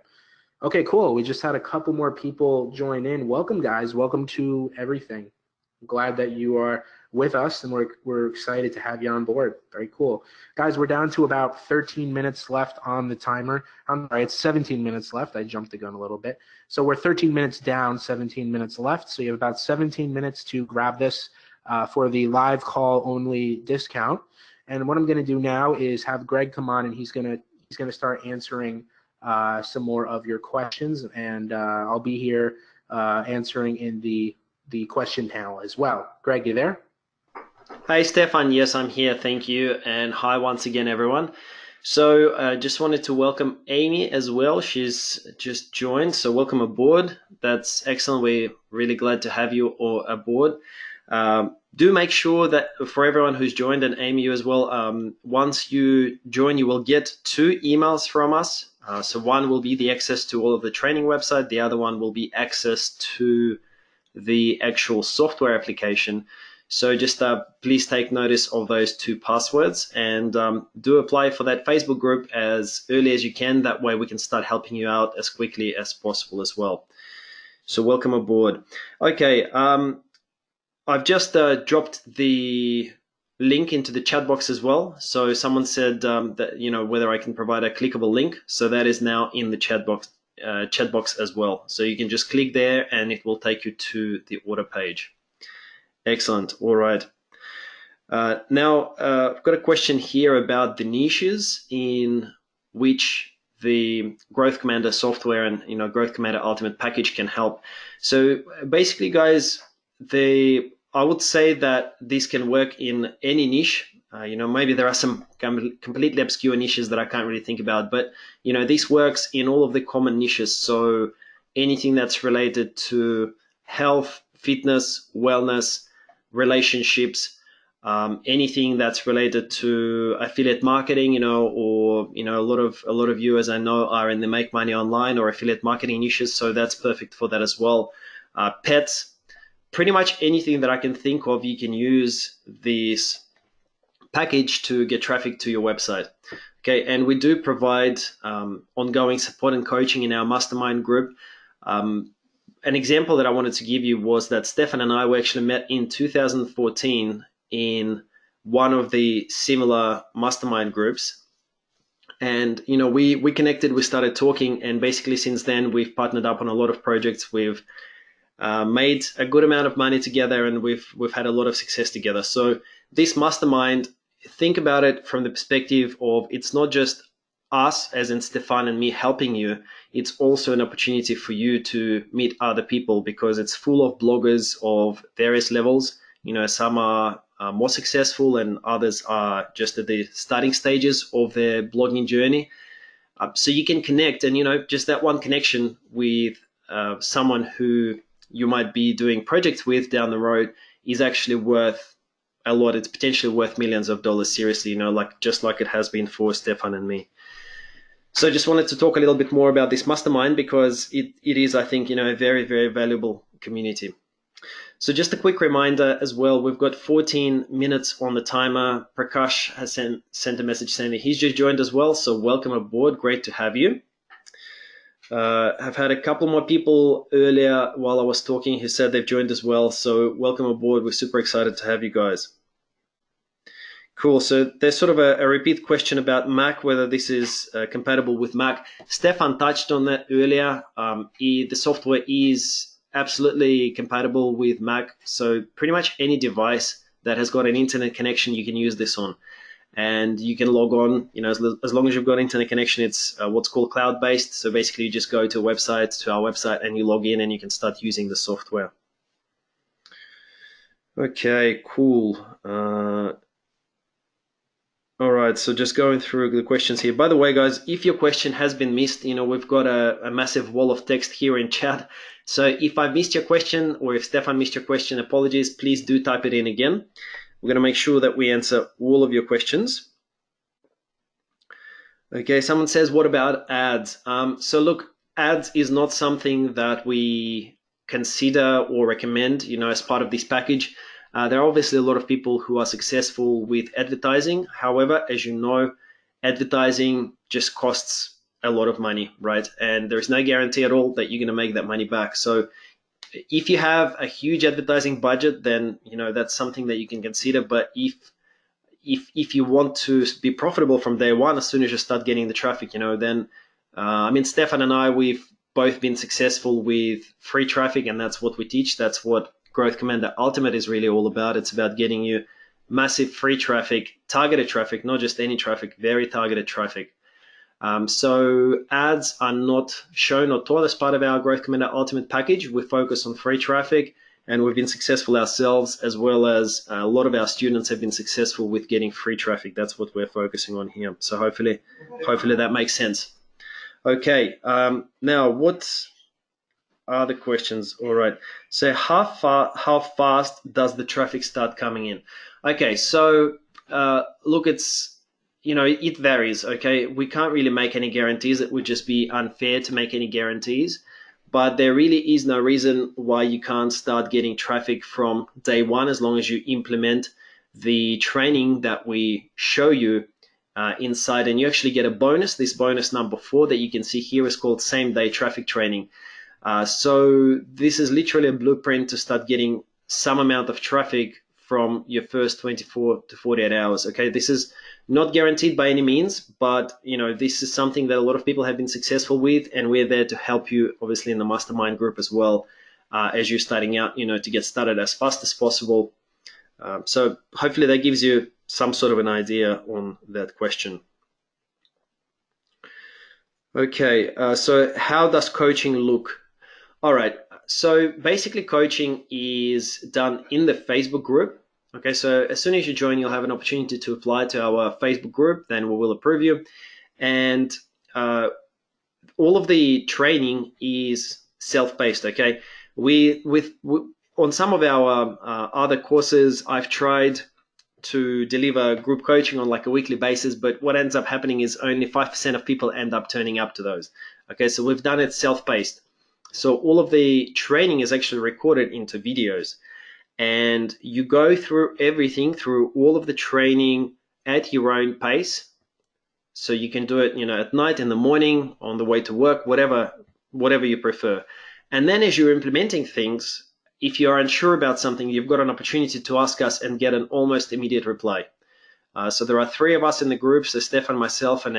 Okay, cool. We just had a couple more people join in. Welcome, guys. Welcome to everything. I'm glad that you are with us, and we're excited to have you on board. Very cool. Guys, we're down to about 13 minutes left on the timer. I'm sorry, it's 17 minutes left. I jumped the gun a little bit. So we're 13 minutes down, 17 minutes left. So you have about 17 minutes to grab this for the live call only discount. And what I'm going to do now is have Greg come on, and he's going to start answering some more of your questions, and I'll be here answering in the question panel as well. Greg, you there? Hey, Stefan. Yes, I'm here. Thank you. And hi once again, everyone. So just wanted to welcome Amy as well. She's just joined. So welcome aboard. That's excellent. We're really glad to have you all aboard. Do make sure that for everyone who's joined, and Amy, you as well, once you join, you will get 2 emails from us. So one will be the access to all of the training website. The other one will be access to the actual software application. So just please take notice of those 2 passwords, and do apply for that Facebook group as early as you can. That way we can start helping you out as quickly as possible as well. So welcome aboard. Okay. I've just dropped the link into the chat box as well. So someone said that whether I can provide a clickable link. So that is now in the chat box as well. So you can just click there, and it will take you to the order page. Excellent. All right. Now I've got a question here about the niches in which the Growth Commander software and Growth Commander Ultimate package can help. So basically, guys, I would say that this can work in any niche. Maybe there are some completely obscure niches that I can't really think about, but this works in all of the common niches. So anything that's related to health, fitness, wellness, relationships, anything that's related to affiliate marketing, or a lot of you, as I know, are in the make money online or affiliate marketing niches. So that's perfect for that as well. Pets, pretty much anything that I can think of, you can use this package to get traffic to your website. Okay, and we do provide ongoing support and coaching in our mastermind group. An example that I wanted to give you was that Stefan and I were actually met in 2014 in one of the similar mastermind groups. And we connected, we started talking, and basically since then we've partnered up on a lot of projects. We've made a good amount of money together, and we've had a lot of success together. So this mastermind, think about it from the perspective of, it's not just us, as in Stefan and me, helping you. It's also an opportunity for you to meet other people, because it's full of bloggers of various levels. Some are more successful and others are just at the starting stages of their blogging journey. So you can connect, and just that one connection with someone who you might be doing projects with down the road is actually worth a lot. It's potentially worth millions of dollars, seriously, just like it has been for Stefan and me. So I just wanted to talk a little bit more about this mastermind, because it is, I think, a very, very valuable community. So just a quick reminder as well, we've got 14 minutes on the timer. Prakash has sent a message saying that he's just joined as well. So welcome aboard. Great to have you. I've had a couple more people earlier while I was talking who said they've joined as well. So welcome aboard. We're super excited to have you guys. Cool. So there's sort of a repeat question about Mac, whether this is compatible with Mac. Stefan touched on that earlier. The software is absolutely compatible with Mac. So pretty much any device that has got an internet connection, you can use this on. And you can log on, as long as you've got internet connection. It's what's called cloud-based. So basically you just go to our website, and you log in and you can start using the software. Okay, cool. All right, so just going through the questions here. By the way, guys, if your question has been missed, we've got a massive wall of text here in chat. So if I missed your question, or if Stefan missed your question, apologies, please do type it in again. We're going to make sure that we answer all of your questions. Okay, someone says, what about ads? So look, ads is not something that we consider or recommend, as part of this package. There are obviously a lot of people who are successful with advertising. However, as you know, advertising just costs a lot of money, right? And there's no guarantee at all that you're going to make that money back. So if you have a huge advertising budget, then that's something that you can consider. But if you want to be profitable from day one, as soon as you start getting the traffic, then Stefan and I, we've both been successful with free traffic, and that's what we teach. That's what Growth Commander Ultimate is really all about. It's about getting you massive free traffic, targeted traffic, not just any traffic, very targeted traffic. So ads are not shown or taught as part of our Growth Commander Ultimate package. We focus on free traffic, and we've been successful ourselves, as well as a lot of our students have been successful with getting free traffic. That's what we're focusing on here. So hopefully that makes sense. Okay, now what are the questions? All right. So how fast does the traffic start coming in? Okay, so look, it varies. Okay, we can't really make any guarantees. It would just be unfair to make any guarantees. But there really is no reason why you can't start getting traffic from day one, as long as you implement the training that we show you inside, and you actually get a bonus. This bonus number 4 that you can see here is called Same Day Traffic Training. So this is literally a blueprint to start getting some amount of traffic from your first 24 to 48 hours. Okay, this is not guaranteed by any means, but this is something that a lot of people have been successful with, and we're there to help you, obviously, in the mastermind group as well, as you're starting out, to get started as fast as possible. So hopefully that gives you some sort of an idea on that question. Okay, so how does coaching look? All right, so basically coaching is done in the Facebook group. Okay, so as soon as you join, you'll have an opportunity to apply to our Facebook group. Then we will approve you. And all of the training is self-paced, okay? On some of our other courses, I've tried to deliver group coaching on like a weekly basis, but what ends up happening is only 5% of people end up turning up to those. Okay, so we've done it self-paced. So all of the training is actually recorded into videos, and you go through everything, through all of the training at your own pace. So you can do it, at night, in the morning, on the way to work, whatever you prefer. And then as you're implementing things, if you're unsure about something, you've got an opportunity to ask us and get an almost immediate reply. So there are 3 of us in the group, so Stefan, myself, and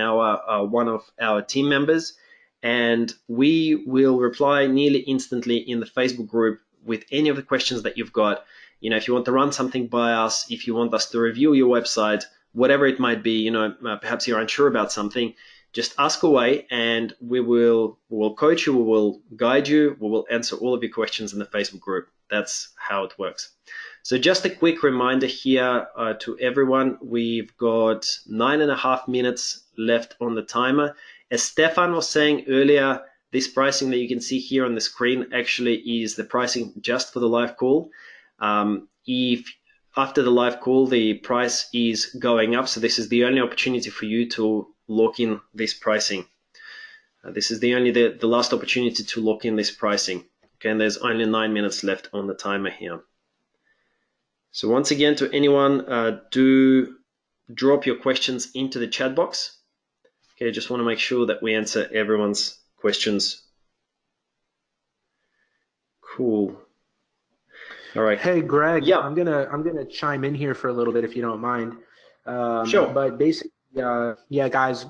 one of our team members, and we will reply nearly instantly in the Facebook group with any of the questions that you've got. If you want to run something by us, if you want us to review your website, whatever it might be, perhaps you're unsure about something, just ask away, and we'll coach you, we will guide you, we will answer all of your questions in the Facebook group. That's how it works. So just a quick reminder here to everyone, we've got 9.5 minutes left on the timer. As Stefan was saying earlier, this pricing that you can see here on the screen actually is the pricing just for the live call. If after the live call, the price is going up, so this is the only opportunity for you to lock in this pricing. This is the last opportunity to lock in this pricing. Okay, and there's only 9 minutes left on the timer here. So once again, to anyone, do drop your questions into the chat box. Okay, just want to make sure that we answer everyone's questions. Cool. All right. Hey, Greg. Yeah. I'm gonna chime in here for a little bit if you don't mind. Sure. But basically, yeah, guys.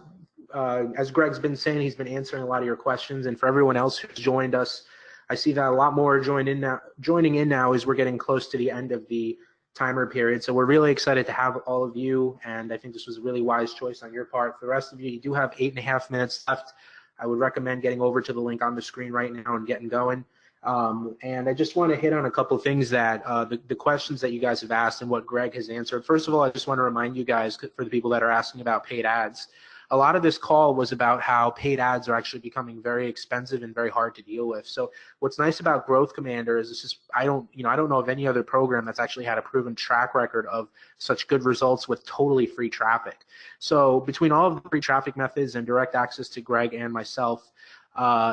As Greg's been saying, he's been answering a lot of your questions, and for everyone else who's joined us, I see that a lot more joining in now as we're getting close to the end of the timer period. So we're really excited to have all of you, and I think this was a really wise choice on your part. For the rest of you, you do have 8.5 minutes left. I would recommend getting over to the link on the screen right now and getting going. And I just want to hit on a couple of things that the questions that you guys have asked and what Greg has answered. First of all, I just want to remind you guys, for the people that are asking about paid ads, a lot of this call was about how paid ads are actually becoming very expensive and very hard to deal with. So what's nice about Growth Commander is this is, I don't know of any other program that's actually had a proven track record of such good results with totally free traffic. So between all of the free traffic methods and direct access to Greg and myself,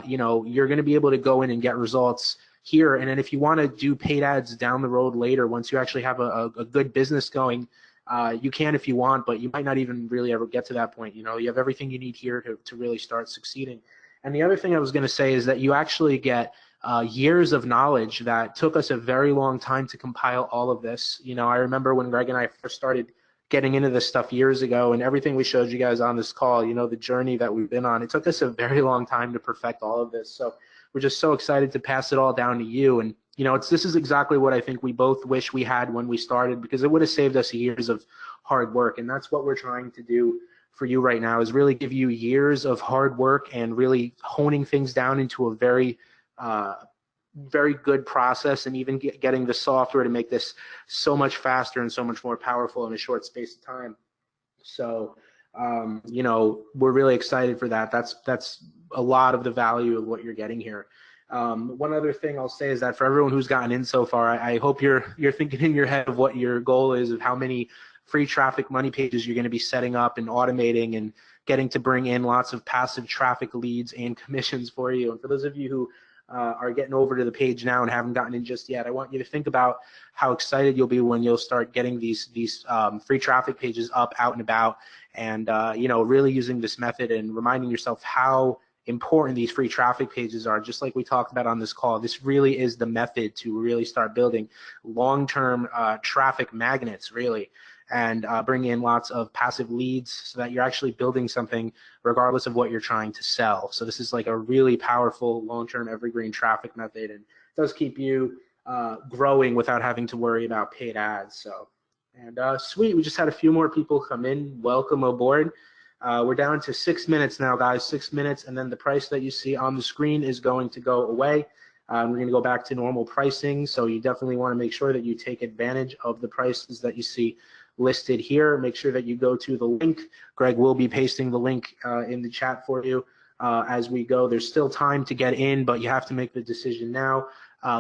you're going to be able to go in and get results here. And then if you want to do paid ads down the road later, once you actually have a good business going, you can if you want, but you might not even really ever get to that point. You have everything you need here to really start succeeding. And the other thing I was going to say is that you actually get years of knowledge that took us a very long time to compile all of this. I remember when Greg and I first started getting into this stuff years ago, and everything we showed you guys on this call, the journey that we've been on, it took us a very long time to perfect all of this. So we're just so excited to pass it all down to you. And this is exactly what I think we both wish we had when we started, because it would have saved us years of hard work. And that's what we're trying to do for you right now, is really give you years of hard work and really honing things down into a very good process, and even getting the software to make this so much faster and so much more powerful in a short space of time. So, we're really excited for that. That's a lot of the value of what you're getting here. One other thing I'll say is that for everyone who's gotten in so far, I hope you're thinking in your head of what your goal is, of how many free traffic money pages you're going to be setting up and automating and getting to bring in lots of passive traffic leads and commissions for you. And for those of you who are getting over to the page now and haven't gotten in just yet, I want you to think about how excited you'll be when you'll start getting these free traffic pages up, out and about, and really using this method and reminding yourself how important these free traffic pages are. Just like we talked about on this call, this really is the method to really start building long-term traffic magnets, really, and bring in lots of passive leads so that you're actually building something regardless of what you're trying to sell. So this is like a really powerful long-term evergreen traffic method, and it does keep you growing without having to worry about paid ads. So, and sweet, we just had a few more people come in. Welcome aboard. We're down to 6 minutes now, guys, 6 minutes, and then the price that you see on the screen is going to go away. We're going to go back to normal pricing, so you definitely want to make sure that you take advantage of the prices that you see listed here. Make sure that you go to the link. Greg will be pasting the link in the chat for you as we go. There's still time to get in, but you have to make the decision now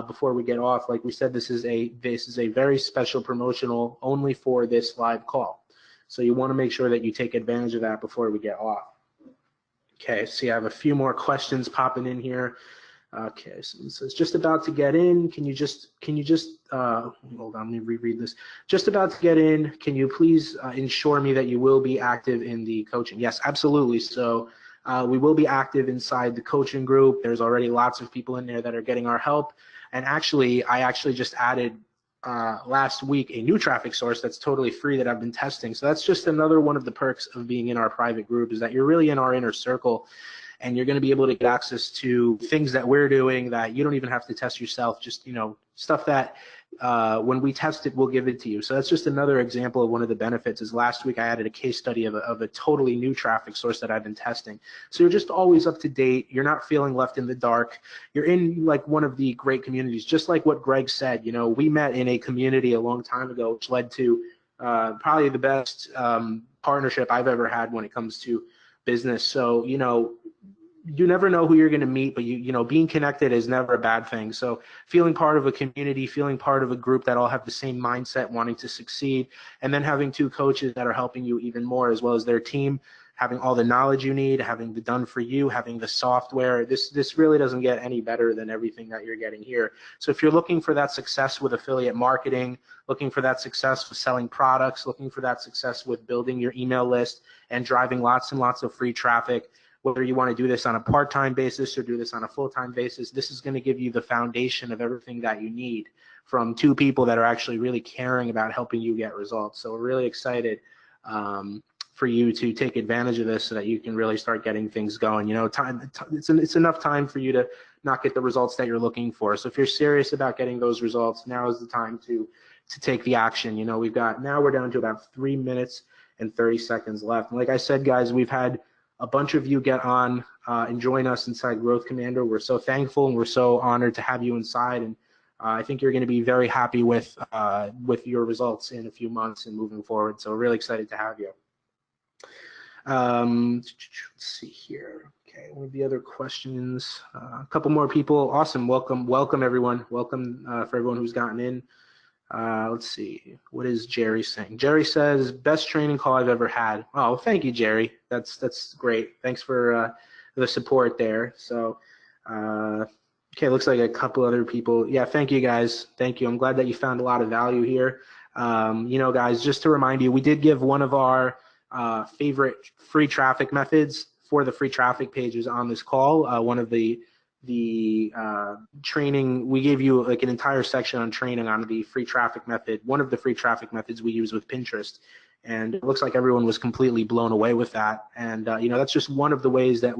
before we get off. Like we said, this is a very special promotional only for this live call. So you want to make sure that you take advantage of that before we get off. Okay, so you have a few more questions popping in here. Okay, so it's just about to get in. Can you just hold on, let me reread this. Just about to get in. Can you please ensure me that you will be active in the coaching? Yes, absolutely. So We will be active inside the coaching group. There's already lots of people in there that are getting our help. And actually, I actually just added last week a new traffic source that's totally free that I've been testing. So that's just another one of the perks of being in our private group, is that you're really in our inner circle, and you're going to be able to get access to things that we're doing that you don't even have to test yourself. Just, you know, stuff that when we test it, we'll give it to you. So that's just another example of one of the benefits. Is last week I added a case study of a totally new traffic source that I've been testing. So you're just always up to date. You're not feeling left in the dark. You're in like one of the great communities, just like what Greg said. You know, we met in a community a long time ago, which led to probably the best partnership I've ever had when it comes to business. So, you know, you never know who you're going to meet, but you know, being connected is never a bad thing. So feeling part of a community, feeling part of a group that all have the same mindset, wanting to succeed, and then having two coaches that are helping you even more, as well as their team, having all the knowledge you need, having the done for you, having the software. This really doesn't get any better than everything that you're getting here. So if you're looking for that success with affiliate marketing, looking for that success with selling products, looking for that success with building your email list and driving lots and lots of free traffic, whether you want to do this on a part-time basis or do this on a full-time basis, this is going to give you the foundation of everything that you need from two people that are actually really caring about helping you get results. So we're really excited for you to take advantage of this so that you can really start getting things going. You know, it's enough time for you to not get the results that you're looking for. So if you're serious about getting those results, now is the time to take the action. You know, now we're down to about 3 minutes and 30 seconds left. And like I said, guys, we've had a bunch of you get on and join us inside Growth Commander. We're so thankful and we're so honored to have you inside. And I think you're going to be very happy with your results in a few months and moving forward. So we're really excited to have you. Let's see here. Okay, one of the other questions. A couple more people. Awesome. Welcome everyone. Welcome for everyone who's gotten in. Let's see. What is Jerry saying? Jerry says, best training call I've ever had. Oh, thank you, Jerry. That's great. Thanks for the support there. So, okay, looks like a couple other people. Yeah, thank you, guys. Thank you. I'm glad that you found a lot of value here. You know, guys, just to remind you, we did give one of our favorite free traffic methods for the free traffic pages on this call. One of the training, we gave you like an entire section on training on the free traffic method, one of the free traffic methods we use with Pinterest, and it looks like everyone was completely blown away with that. And you know, that's just one of the ways that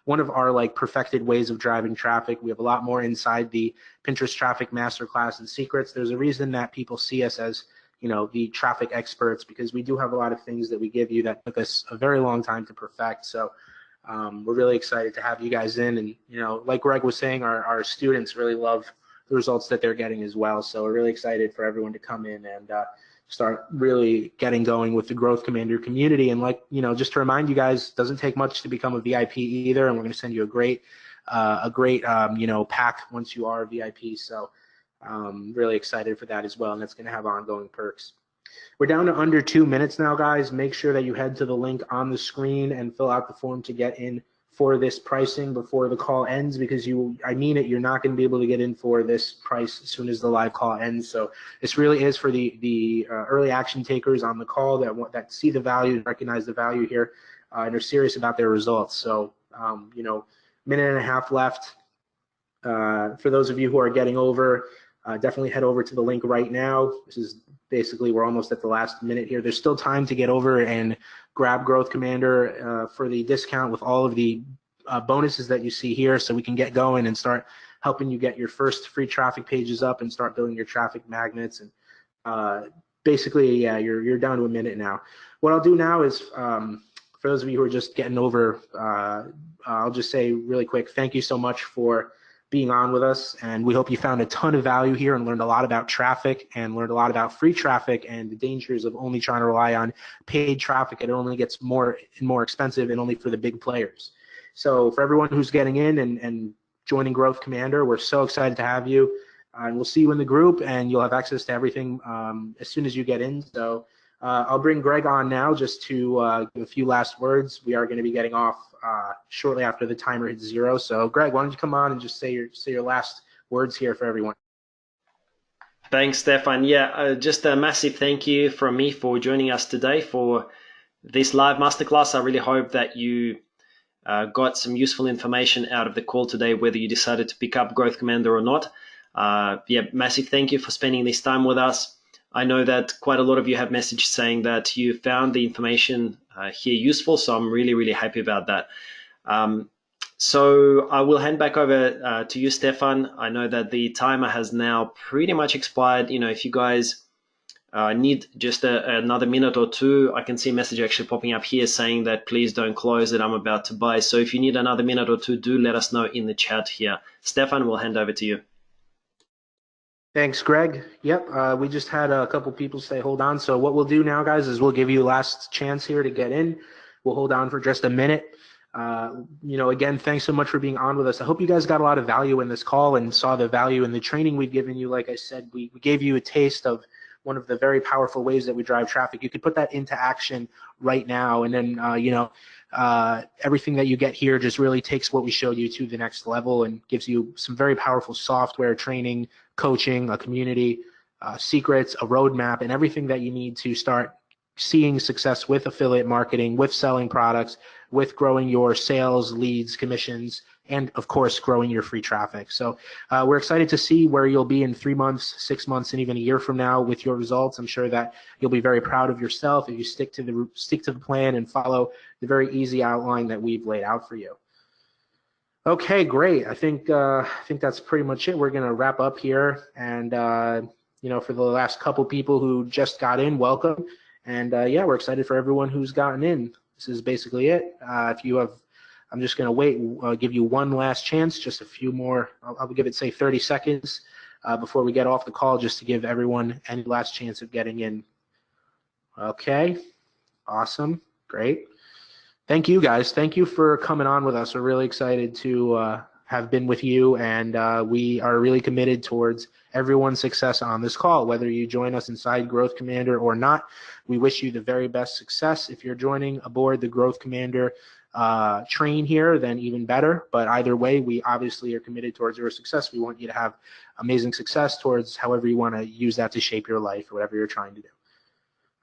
one of our like perfected ways of driving traffic. We have a lot more inside the Pinterest Traffic Masterclass and Secrets. There's a reason that people see us as, you know, the traffic experts, because we do have a lot of things that we give you that took us a very long time to perfect. So we're really excited to have you guys in, and you know, like Greg was saying, our students really love the results that they're getting as well. So we're really excited for everyone to come in and start really getting going with the Growth Commander community. And like, you know, just to remind you guys, it doesn't take much to become a VIP either, and we're going to send you a great you know, pack once you are a VIP. So really excited for that as well, and that's going to have ongoing perks. We're down to under 2 minutes now, guys. Make sure that you head to the link on the screen and fill out the form to get in for this pricing before the call ends, because I mean it, you're not going to be able to get in for this price as soon as the live call ends. So this really is for the early action takers on the call that see the value, recognize the value here, and are serious about their results. So you know, minute and a half left. For those of you who are getting over, definitely head over to the link right now. This is basically, we're almost at the last minute here. There's still time to get over and grab Growth Commander for the discount with all of the bonuses that you see here, so we can get going and start helping you get your first free traffic pages up and start building your traffic magnets. And basically, yeah, you're down to a minute now. What I'll do now is, for those of you who are just getting over, I'll just say really quick, thank you so much for being on with us, and we hope you found a ton of value here and learned a lot about traffic and learned a lot about free traffic and the dangers of only trying to rely on paid traffic. It only gets more and more expensive, and only for the big players. So for everyone who's getting in and joining Growth Commander, we're so excited to have you, and we'll see you in the group, and you'll have access to everything as soon as you get in. So I'll bring Greg on now just to give a few last words. We are going to be getting off shortly after the timer hits 0. So Greg, why don't you come on and just say your last words here for everyone. Thanks, Stefan. Yeah, just a massive thank you from me for joining us today for this live masterclass. I really hope that you got some useful information out of the call today, whether you decided to pick up Growth Commander or not. Yeah, massive thank you for spending this time with us. I know that quite a lot of you have messaged saying that you found the information here useful, so I'm really, really happy about that. So I will hand back over to you, Stefan. I know that the timer has now pretty much expired. If you guys need just another minute or two, I can see a message actually popping up here saying that please don't close it, I'm about to buy. So if you need another minute or two, do let us know in the chat here. Stefan, we'll hand over to you. Thanks, Greg. Yep, we just had a couple people say hold on. So what we'll do now, guys, is we'll give you a last chance here to get in. We'll hold on for just a minute. Again, thanks so much for being on with us. I hope you guys got a lot of value in this call and saw the value in the training we've given you. Like I said, we gave you a taste of one of the very powerful ways that we drive traffic. You could put that into action right now, and then everything that you get here just really takes what we showed you to the next level and gives you some very powerful software, training, coaching, a community, secrets, a roadmap, and everything that you need to start seeing success with affiliate marketing, with selling products, with growing your sales, leads, commissions, and of course, growing your free traffic. So we're excited to see where you'll be in 3 months, 6 months, and even a year from now with your results. I'm sure that you'll be very proud of yourself if you stick to the plan and follow the very easy outline that we've laid out for you. Okay, great. I think that's pretty much it. We're gonna wrap up here, and for the last couple people who just got in, welcome. And yeah, we're excited for everyone who's gotten in. This is basically it. If you have, I'm just going to wait, give you one last chance, just a few more. I'll give it, say, 30 seconds before we get off the call, just to give everyone any last chance of getting in. Okay, awesome, great. Thank you, guys. Thank you for coming on with us. We're really excited to have been with you, and we are really committed towards everyone's success on this call, whether you join us inside Growth Commander or not. We wish you the very best success. If you're joining aboard the Growth Commander train here, then even better. But either way, we obviously are committed towards your success. We want you to have amazing success towards however you want to use that to shape your life or whatever you're trying to do.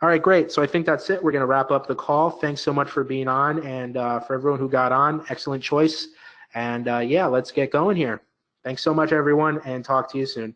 All right, great. So I think that's it. We're going to wrap up the call. Thanks so much for being on, and for everyone who got on, excellent choice. And yeah, let's get going here. Thanks so much, everyone, and talk to you soon.